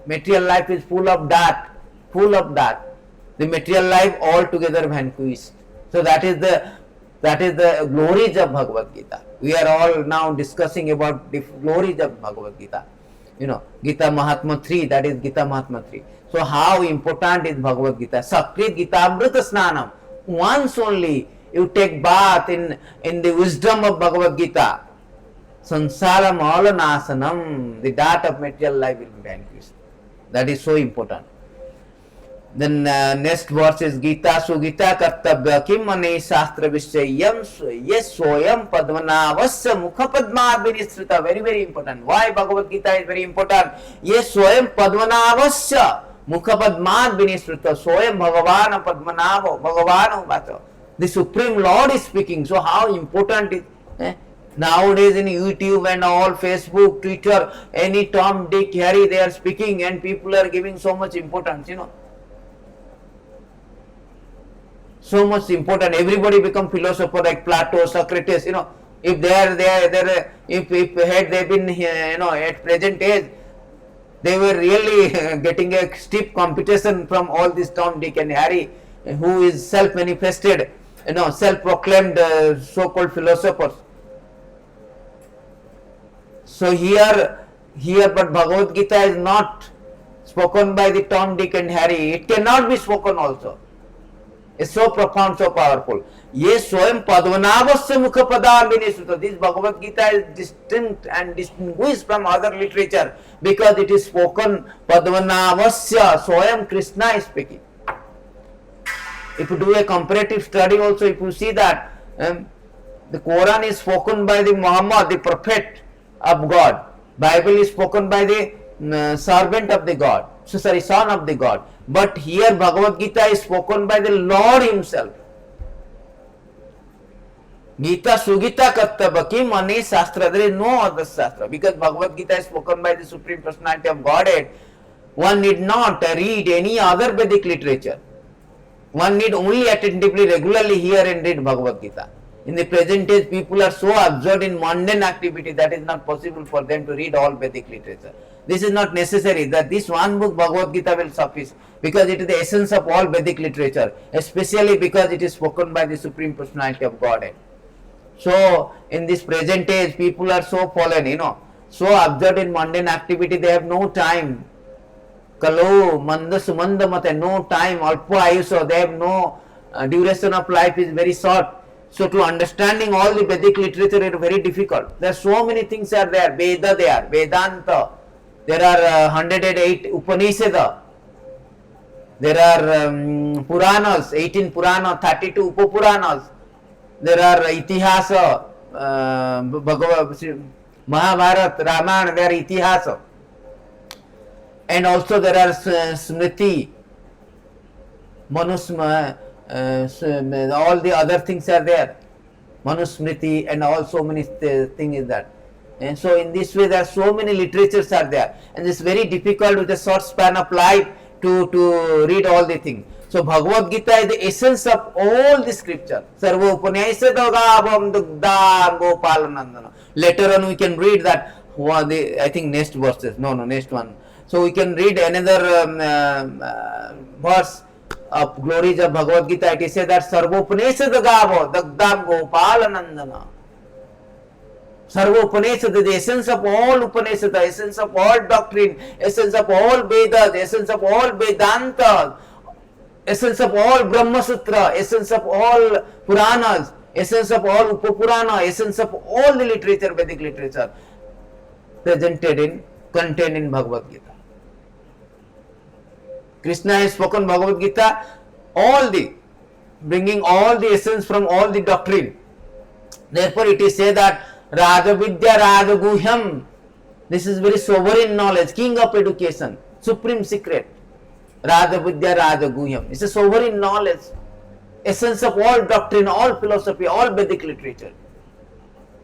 Material life is full of dirt. The material life all together vanquished. So that is the glories of Bhagavad Gita. We are all now discussing about the glories of Bhagavad Gita. Gita Mahatma 3, that is Gita Mahatma 3. So how important is Bhagavad Gita? Sakrit Gita Amrita Snanam. Once only you take bath in the wisdom of Bhagavad Gita. Sansara Malanasanam. The dirt of material life will be vanquished. That is so important. Then next verse is Gita Sugita Kartabya Kim Mane Shastra Vishayam Yes Soyam Padmanavasya Mukha Padma Vinisrita. Very, very important. Why Bhagavad Gita is very important? Yes Soyam Padmanavasya Mukha Padma Vinisrita. Soyam Bhagavana Padmanava Bhagavana Vata. The Supreme Lord is speaking. So how important is nowadays in YouTube and all, Facebook, Twitter, any Tom, Dick, Harry, they are speaking and people are giving so much importance, So much important. Everybody become philosopher like Plato, Socrates, If if had they been at present age, they were really getting a stiff competition from all this Tom, Dick and Harry, who is self-manifested, self-proclaimed so-called philosophers. So but Bhagavad Gita is not spoken by the Tom, Dick and Harry. It cannot be spoken also. It's so profound, so powerful. Ye swayam padmanabhasya mukha padamini sutta. This Bhagavad Gita is distinct and distinguished from other literature because it is spoken padmanabhasya. Swayam Krishna is speaking. If you do a comparative study also, if you see that the Quran is spoken by the Muhammad, the prophet of God. Bible is spoken by the servant of the God. Son of the God. But here Bhagavad Gita is spoken by the Lord himself. Gita Sugita Kattabaki Mani Shastra. There is no other Shastra. Because Bhagavad Gita is spoken by the Supreme Personality of Godhead, one need not read any other Vedic literature. One need only attentively, regularly hear and read Bhagavad Gita. In the present age, people are so absorbed in mundane activity that it is not possible for them to read all Vedic literature. This is not necessary, that this one book Bhagavad Gita will suffice, because it is the essence of all Vedic literature, especially because it is spoken by the Supreme Personality of Godhead. So, in this present age, people are so fallen, so absorbed in mundane activity, they have no time. Kalo, manda sumanda mate, no time, alpa ayuso, they have no duration of life is very short. So to understanding all the Vedic literature is very difficult. There are so many things are there. Veda there, Vedanta. There are 108 Upanishads. There are Puranas, 18 Puranas, 32 Upapuranas. There are Itihasa, Mahabharata, Ramayana, there are Itihasa. And also there are Smriti, Manusmriti. All the other things are there, Manusmriti, and all so many things is that. And so in this way there are so many literatures are there, and it's very difficult with a short span of life to read all the things. So Bhagavad Gita is the essence of all the scripture. Sarva Upanishadogabam Dugdam Gopalanandana. Later on we can read that, I think next verses, next one. So we can read another verse of glories of Bhagavad Gita. It is said that Sarvopaneshad Gavo Dagdam Gopalanandana. Sarvopaneshad, the essence of all Upanishad, the essence of all doctrine, essence of all Vedas, essence of all Vedanta, essence of all Brahma Sutra, essence of all Puranas, essence of all Upapurana, essence of all the literature, Vedic literature, contained in Bhagavad Gita. Krishna has spoken Bhagavad Gita, bringing all the essence from all the doctrine. Therefore it is said that Rajavidya Rajaguhyam, this is very sovereign knowledge, king of education, supreme secret. Rajavidya Rajaguhyam, it's a sovereign knowledge, essence of all doctrine, all philosophy, all Vedic literature.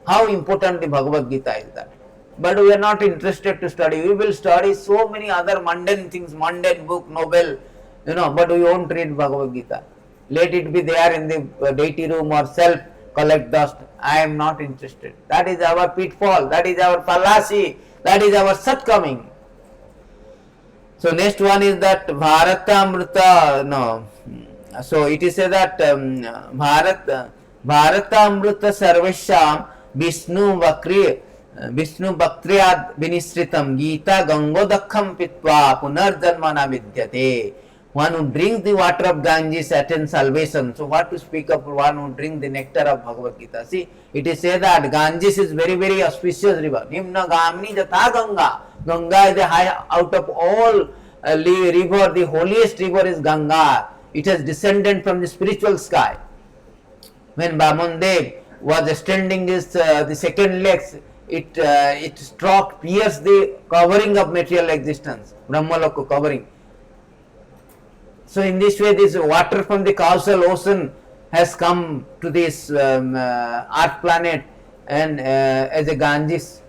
How important the Bhagavad Gita is that. But we are not interested to study. We will study so many other mundane things, mundane book, novel, but we won't read Bhagavad Gita. Let it be there in the deity room or self, collect dust. I am not interested. That is our pitfall, that is our fallacy, that is our shortcoming. So next one is that Bharatamrita, So it is said that Bharatamrita Sarvesham Vishnu Bhaktriyad Vinisritam Gita Gangodakham Pitva Punarjanmana Vidyate. One who drinks the water of Ganges attains salvation. So what to speak of one who drinks the nectar of Bhagavad Gita? See, it is said that Ganges is very, very auspicious river. Nimna Gamini Jatha Ganga. Ganga is the high, out of all river, the holiest river is Ganga. It has descended from the spiritual sky. When Vamandev was extending his the second legs, it struck, pierced the covering of material existence, Brahmaloka covering. So in this way, this water from the causal ocean has come to this earth planet, and as a Ganges,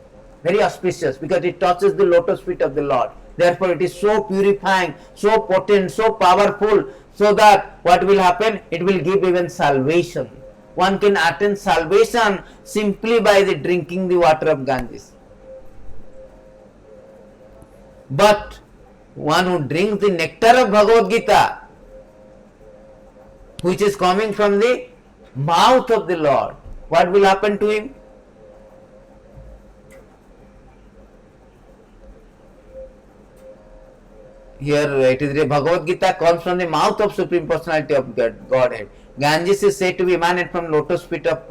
very auspicious, because it touches the lotus feet of the Lord. Therefore it is so purifying, so potent, so powerful, so that what will happen? It will give even salvation. one can attain salvation simply by the drinking the water of Ganges. But one who drinks the nectar of Bhagavad Gita, which is coming from the mouth of the Lord, what will happen to him? Here it is the Bhagavad Gita comes from the mouth of Supreme Personality of Godhead. Ganges is said to be emanated from lotus feet of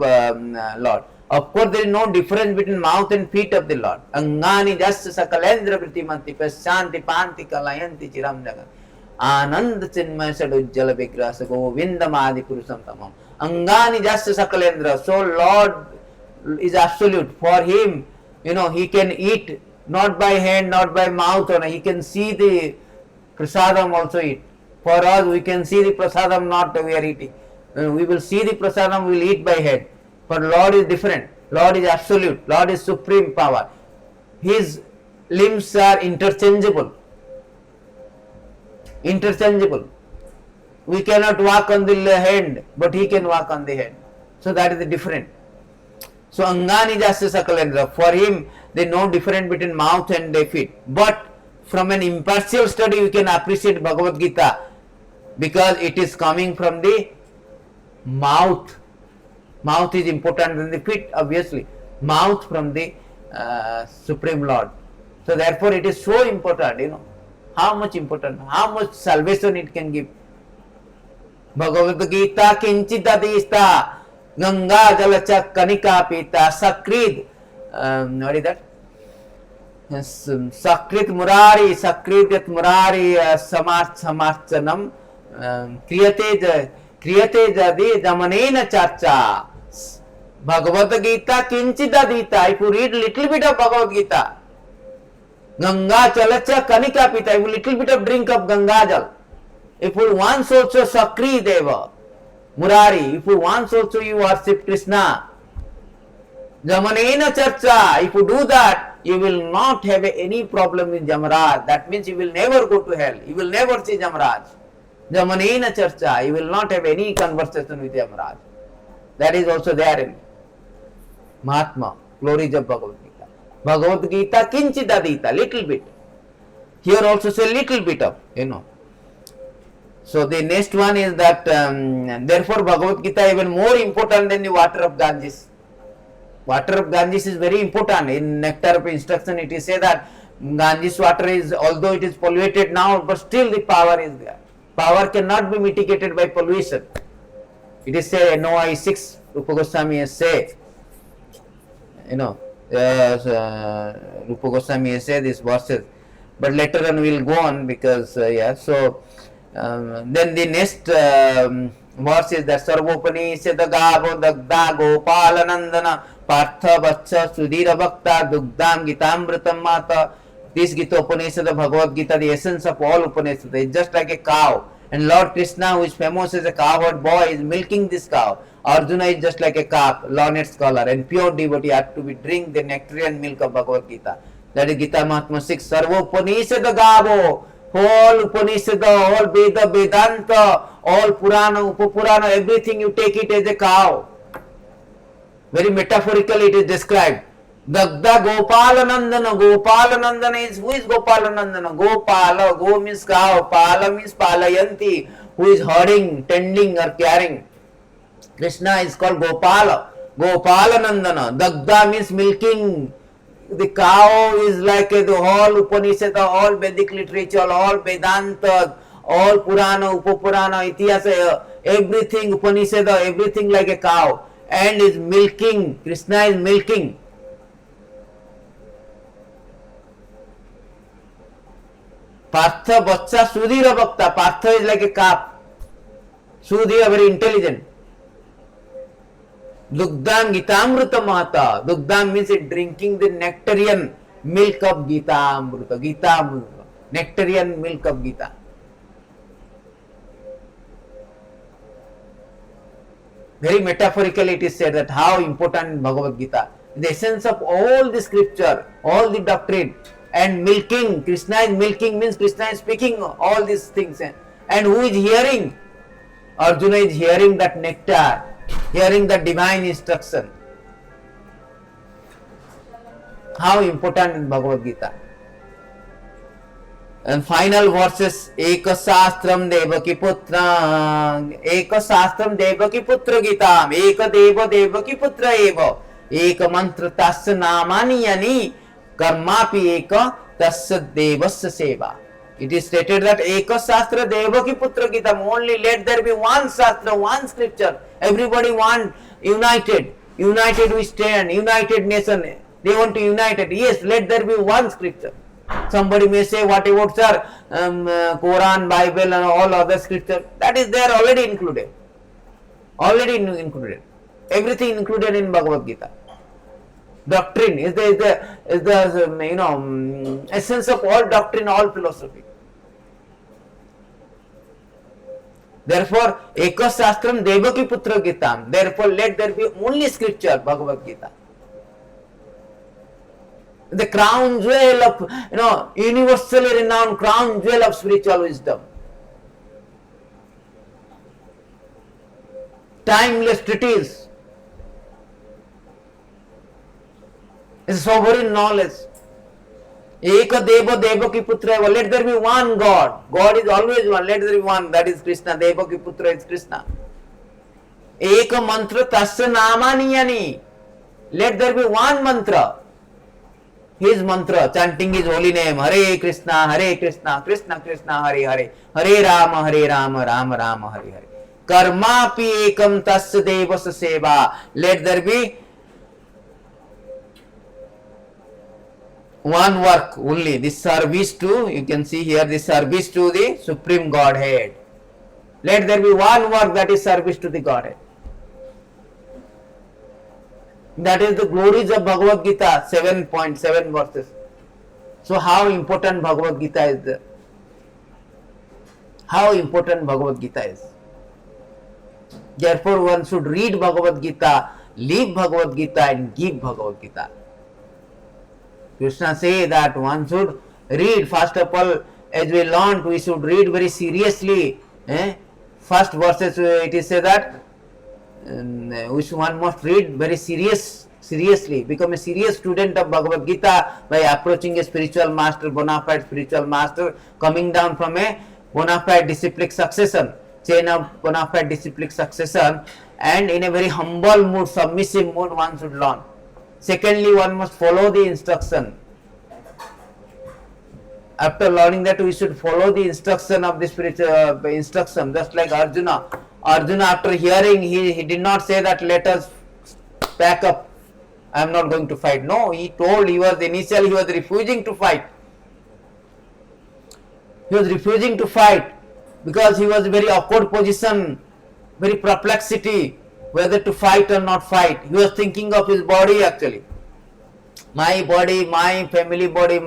Lord. Of course, there is no difference between mouth and feet of the Lord. Angani jasya sakalendra vritimanti pasyanti panti kalayanti chiram jagat. Anand chinmaya sadujjala vigrasa govindamadi purusam tamam. Angani jasya sakalendra. So Lord is absolute. For him, he can eat not by hand, not by mouth, he can see the prasadam also eat. For us, we can see the prasadam not we are eating. We will see the prasadam, we will eat by head. For Lord is different. Lord is absolute. Lord is supreme power. His limbs are interchangeable. Interchangeable. We cannot walk on the hand, but he can walk on the hand. So that is the different. So Angani Jasya Sakalendra. For him, there is no difference between mouth and the feet. But from an impartial study, we can appreciate Bhagavad Gita because it is coming from the mouth. Mouth is important than the feet, obviously. Mouth from the Supreme Lord. So therefore, it is so important, how much important, how much salvation it can give. Bhagavad Gita kinchita dista Ganga jalacha kanika pita sakrid. What is that? Sakrit murari samarchanam kriyate jadi jamanena charcha. Bhagavad Gita kinchita dita. If you read little bit of Bhagavad Gita, Ganga chalacha kanika pita, if you little bit of drink of Ganga jal. If you once also Sakri Deva, Murari, if you once also you worship Krishna, Jamanena Charcha, if you do that, you will not have any problem with Jamaraj. That means you will never go to hell. You will never see Jamaraj. Jamanena Charcha, you will not have any conversation with Jamaraj. That is also there in Mahatma, glories of Bhagavad Gita. Bhagavad Gita kinchita dita, little bit. Here also say little bit of, So the next one is that therefore Bhagavad Gita is even more important than the water of Ganges. Water of Ganges is very important. In Nectar of Instruction it is said that Ganges water is, although it is polluted now, but still the power is there. Power cannot be mitigated by pollution. It is said, NOI 6, Rupa Goswami has said, Rupa Goswami has said these verses. But later on we will go on because, then the next verse is that Sarvopaniṣad Gavo Dagda Gopalanandana Partha Vatsha Sudhira Bhakta Dugdam Gitamritam Mata. This Gita Upanishad, Bhagavad Gita, the essence of all Upanishads, is just like a cow. And Lord Krishna, who is famous as a cowherd boy, is milking this cow. Arjuna is just like a calf, learned scholar, and pure devotee have to be drink the nectarian milk of Bhagavad Gita. That is Gita Mahatma 6. Sarvopaniṣad Gavo. All Upanishad, all Veda, Vedanta, all Purana, Upapurana, everything you take it as a cow. Very metaphorically it is described. Dagda Gopalanandana. Gopalanandana is, who is Gopalanandana? Gopala, Go means cow, Pala means Palayanti, who is herding, tending or caring. Krishna is called Gopala, Gopalanandana. Dagda means milking. The cow is like the whole Upanishad, all Vedic literature, all Vedanta, all Purana, Upapurana, Itihasa, everything Upanishad, everything like a cow, and is milking. Krishna is milking. Partha Vatsha Sudhira Bhakta. Partha is like a calf. Sudhira, very intelligent. Dugdam Gitamruta Mata. Dugdam means drinking the nectarian milk of Gita Amruta. Gita Amruta. Nectarian milk of Gita. Very metaphorically it is said that how important Bhagavad Gita. The essence of all the scripture, all the doctrine, and milking. Krishna is milking means Krishna is speaking all these things. And who is hearing? Arjuna is hearing that nectar. hearing the divine instruction. How important in Bhagavad Gita. And final verses, Eka Sastram Devaki Putra, Eka Sastram Devaki Putra Gitam, Eka Deva Devaki Putra Eva, Eka Mantra Tasya Namani Yani, Karmapi Eka Tasya Devasya Seva. It is stated that Eka Sastra Devaki Putra Gitam, only let there be one Sastra, one scripture. Everybody want united we stand, united nation. They want to unite it. Yes, let there be one scripture. Somebody may say, what about sir, Quran, Bible and all other scripture? That is there already included. Already included. Everything included in Bhagavad Gita. Doctrine is the essence of all doctrine, all philosophy. Therefore, Eka Sastram Devaki Putra Gitam. Therefore, let there be only scripture, Bhagavad Gita. The crown jewel of, universally renowned crown jewel of spiritual wisdom. Timeless treatise. It's sovereign knowledge. Eka Deva Devaki Putra. Let there be one God. God is always one. Let there be one. That is Krishna. Devaki Putra is Krishna. Eka Mantra Tasya Namani Yani. Let there be one mantra. His mantra, chanting his holy name, Hare Krishna, Krishna Krishna, Hare Hare, Hare Rama, Rama Rama, Hare Hare. Karma pi ekam tasya devasya seva. Let there be one work only, this service to, you can see here, this service to the Supreme Godhead. Let there be one work, that is service to the Godhead. That is the glories of Bhagavad Gita, 7.7 verses. So how important Bhagavad Gita is there? How important Bhagavad Gita is. Therefore one should read Bhagavad Gita, live Bhagavad Gita and give Bhagavad Gita. Krishna say that one should read, first of all, as we learned, we should read very seriously. First verses it is said that one must read very seriously, become a serious student of Bhagavad Gita by approaching a spiritual master, bona fide spiritual master, coming down from a bona fide disciplic succession, chain of bona fide disciplic succession, and in a very humble mood, submissive mood one should learn. Secondly, one must follow the instruction. After learning that, we should follow the instruction of the spiritual instruction, just like Arjuna. Arjuna, after hearing, he did not say that let us pack up, I am not going to fight. No, he told, he was refusing to fight. He was refusing to fight because he was very awkward position, very perplexity, whether to fight or not fight. He was thinking of his body actually. My body, my family body,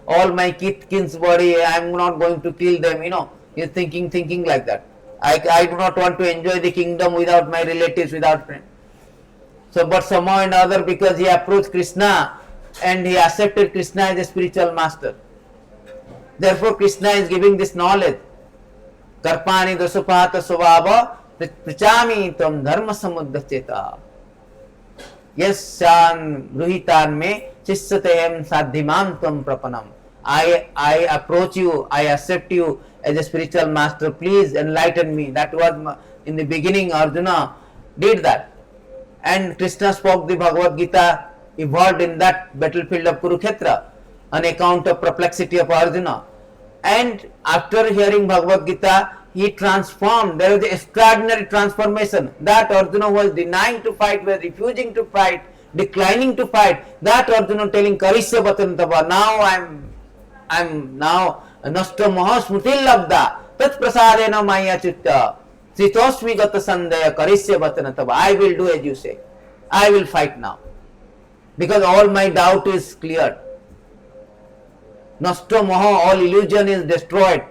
all my kin's body, I am not going to kill them, He is thinking like that. I do not want to enjoy the kingdom without my relatives, without friends. So, but somehow or other, because he approached Krishna and he accepted Krishna as a spiritual master. Therefore, Krishna is giving this knowledge. Karpani dasupata svabha prichami tam dharma samuddhacheta. Yes, shan ruhitan me chissatem sadhimam tam prapanam. I approach you, I accept you as a spiritual master, please enlighten me. That was in the beginning, Arjuna did that. And Krishna spoke the Bhagavad Gita, evolved in that battlefield of Kurukshetra on account of perplexity of Arjuna. And after hearing Bhagavad Gita, he transformed. There was an extraordinary transformation. That Arjuna was denying to fight, was refusing to fight, declining to fight. That Arjuna telling Karisya Vatantava, now I am now Nashta Maha Smrutil Labda Tat Prasadena Maya Chitta Sitosmi Gata Sandaya Karisya Vatanatava. I will do as you say. I will fight now. Because all my doubt is cleared. Nashta Maha, all illusion is destroyed.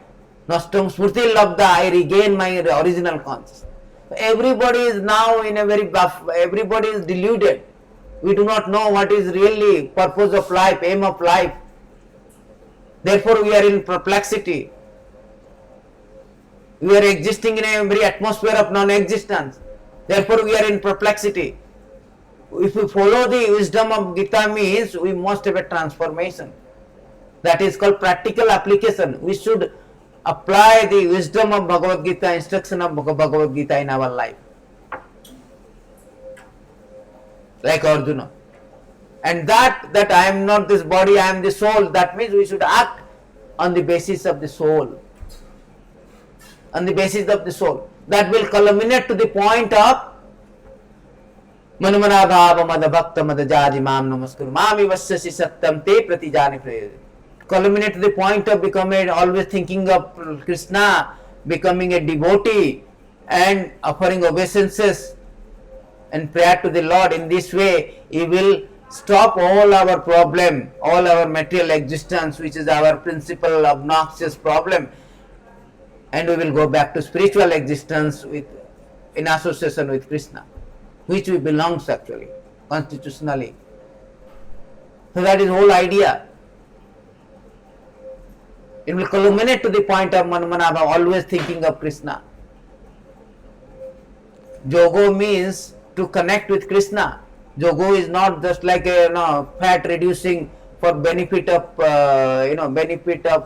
Nashtam Smrutil Labda, I regain my original consciousness. Everybody is now in a very buff, everybody is deluded. We do not know what is really purpose of life, aim of life. Therefore, we are in perplexity. We are existing in a very atmosphere of non-existence. Therefore we are in perplexity. If we follow the wisdom of Gita means we must have a transformation. That is called practical application. We should apply the wisdom of Bhagavad Gita, instruction of Bhagavad Gita in our life. Like Arjuna. And that I am not this body, I am the soul, that means we should act on the basis of the soul. On the basis of the soul. That will culminate to the point of Manumana bhava mada bhakta mada jaji mam namaskuru mami vasyasi satyam te pratijani prayadi. Culminate to the point of becoming always thinking of Krishna, becoming a devotee and offering obeisances and prayer to the Lord. In this way, He will stop all our problem, all our material existence, which is our principal obnoxious problem, and we will go back to spiritual existence in association with Krishna, which we belongs actually, constitutionally. So that is the whole idea. It will culminate to the point of Manmanabha, always thinking of Krishna. Jogo means to connect with Krishna. Jogo is not just like a fat reducing for benefit of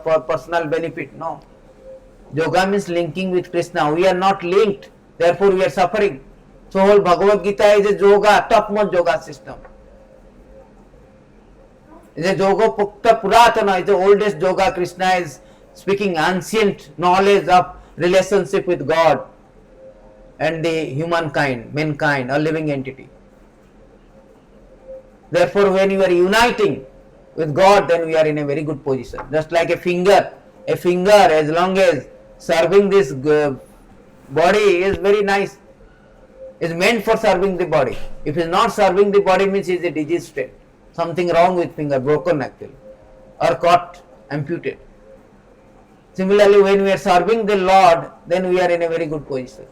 for personal benefit. No. Yoga means linking with Krishna. We are not linked, therefore we are suffering. So whole Bhagavad Gita is a yoga, topmost yoga system. It's a yoga pukta puratana, it's the oldest yoga. Krishna is speaking ancient knowledge of relationship with God and the humankind, mankind, a living entity. Therefore, when you are uniting with God, then we are in a very good position. Just like a finger, as long as serving this body is very nice, is meant for serving the body. If it is not serving the body, means it is a disease state. Something wrong with finger, broken actually, or cut, amputated. Similarly, when we are serving the Lord, then we are in a very good position.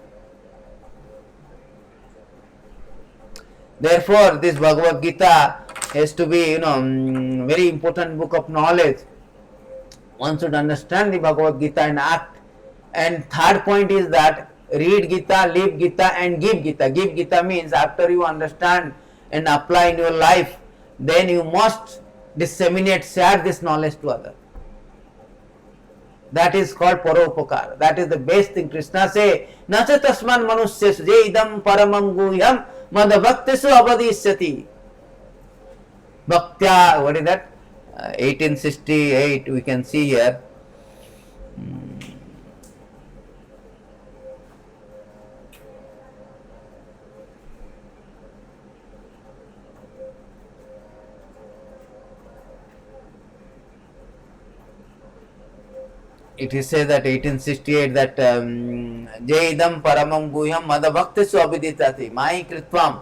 Therefore, this Bhagavad Gita has to be, very important book of knowledge. One should understand the Bhagavad Gita and act. And third point is that read Gita, live Gita, and give Gita. Give Gita means after you understand and apply in your life, then you must disseminate, share this knowledge to others. That is called paropakara. That is the best thing. Krishna say, Nacha tasman manusyas je idam paramam guhyam madabhaktisu abadisyati. Bhaktya, what is that? 1868, we can see here. It is said that 1868 that Jaidam Paramam Guhyam Madabhaktisu Abhiditati Mai Kritvam,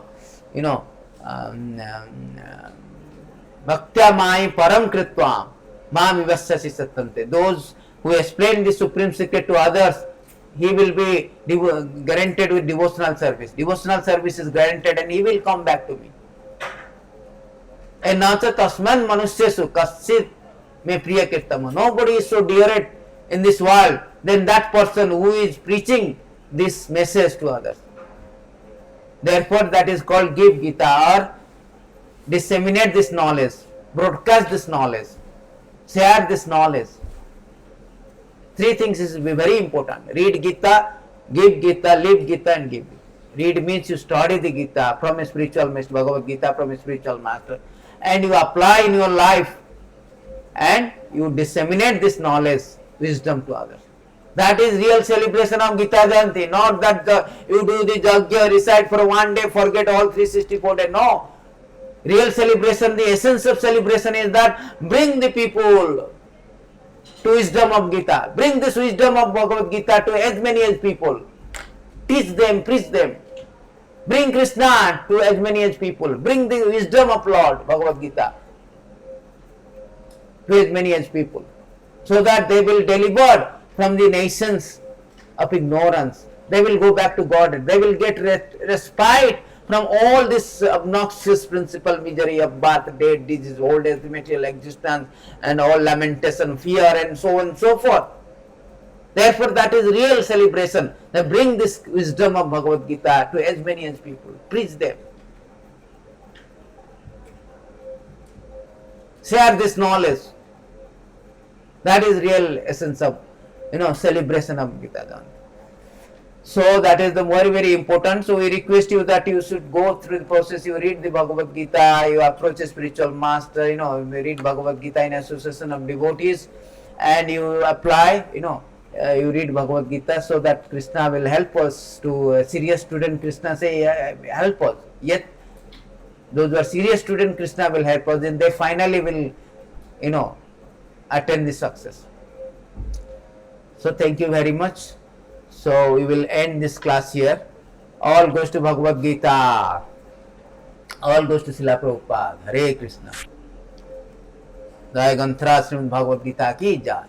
Bhaktya Mai Param Kritvam Ma Vivasyasi Sattante. Those who explain the supreme secret to others, he will be guaranteed with devotional service. Devotional service is guaranteed and he will come back to me. And nacha tasman manusyasu kasit me priya kirtama. Nobody is so dear in this world than that person who is preaching this message to others. Therefore, that is called give Gita, or disseminate this knowledge, broadcast this knowledge, share this knowledge. Three things is very important. Read Gita, give Gita, live Gita, and give Gita. Read means you study the Gita from a spiritual master, Bhagavad Gita from a spiritual master, and you apply in your life and you disseminate this knowledge, wisdom to others. That is real celebration of Gita Jayanti. Not that you do the Yajna, recite for one day, forget all 364 days. No. Real celebration, the essence of celebration is that bring the people to wisdom of Gita. Bring this wisdom of Bhagavad Gita to as many as people. Teach them, preach them. Bring Krishna to as many as people. Bring the wisdom of Lord Bhagavad Gita to as many as people, so that they will deliver from the nations of ignorance. They will go back to God. They will get respite from all this obnoxious principal misery of birth, death, disease, old age, material existence, and all lamentation, fear, and so on and so forth. Therefore, that is real celebration. They bring this wisdom of Bhagavad Gita to as many as people. Preach them. Share this knowledge. That is real essence of, celebration of Gita Janti. So that is the very, very important. So we request you that you should go through the process. You read the Bhagavad Gita, you approach a spiritual master, you read Bhagavad Gita in association of devotees, and you apply, you read Bhagavad Gita, so that Krishna will help us. To a serious student, Krishna say, help us. Yet those who are serious student, Krishna will help us, and they finally will, attain the success. So thank you very much. So we will end this class here. All goes to Bhagavad Gita. All goes to Srila Prabhupada. Hare Krishna. Jai Ganthra Srimad Bhagavad Gita ki jai.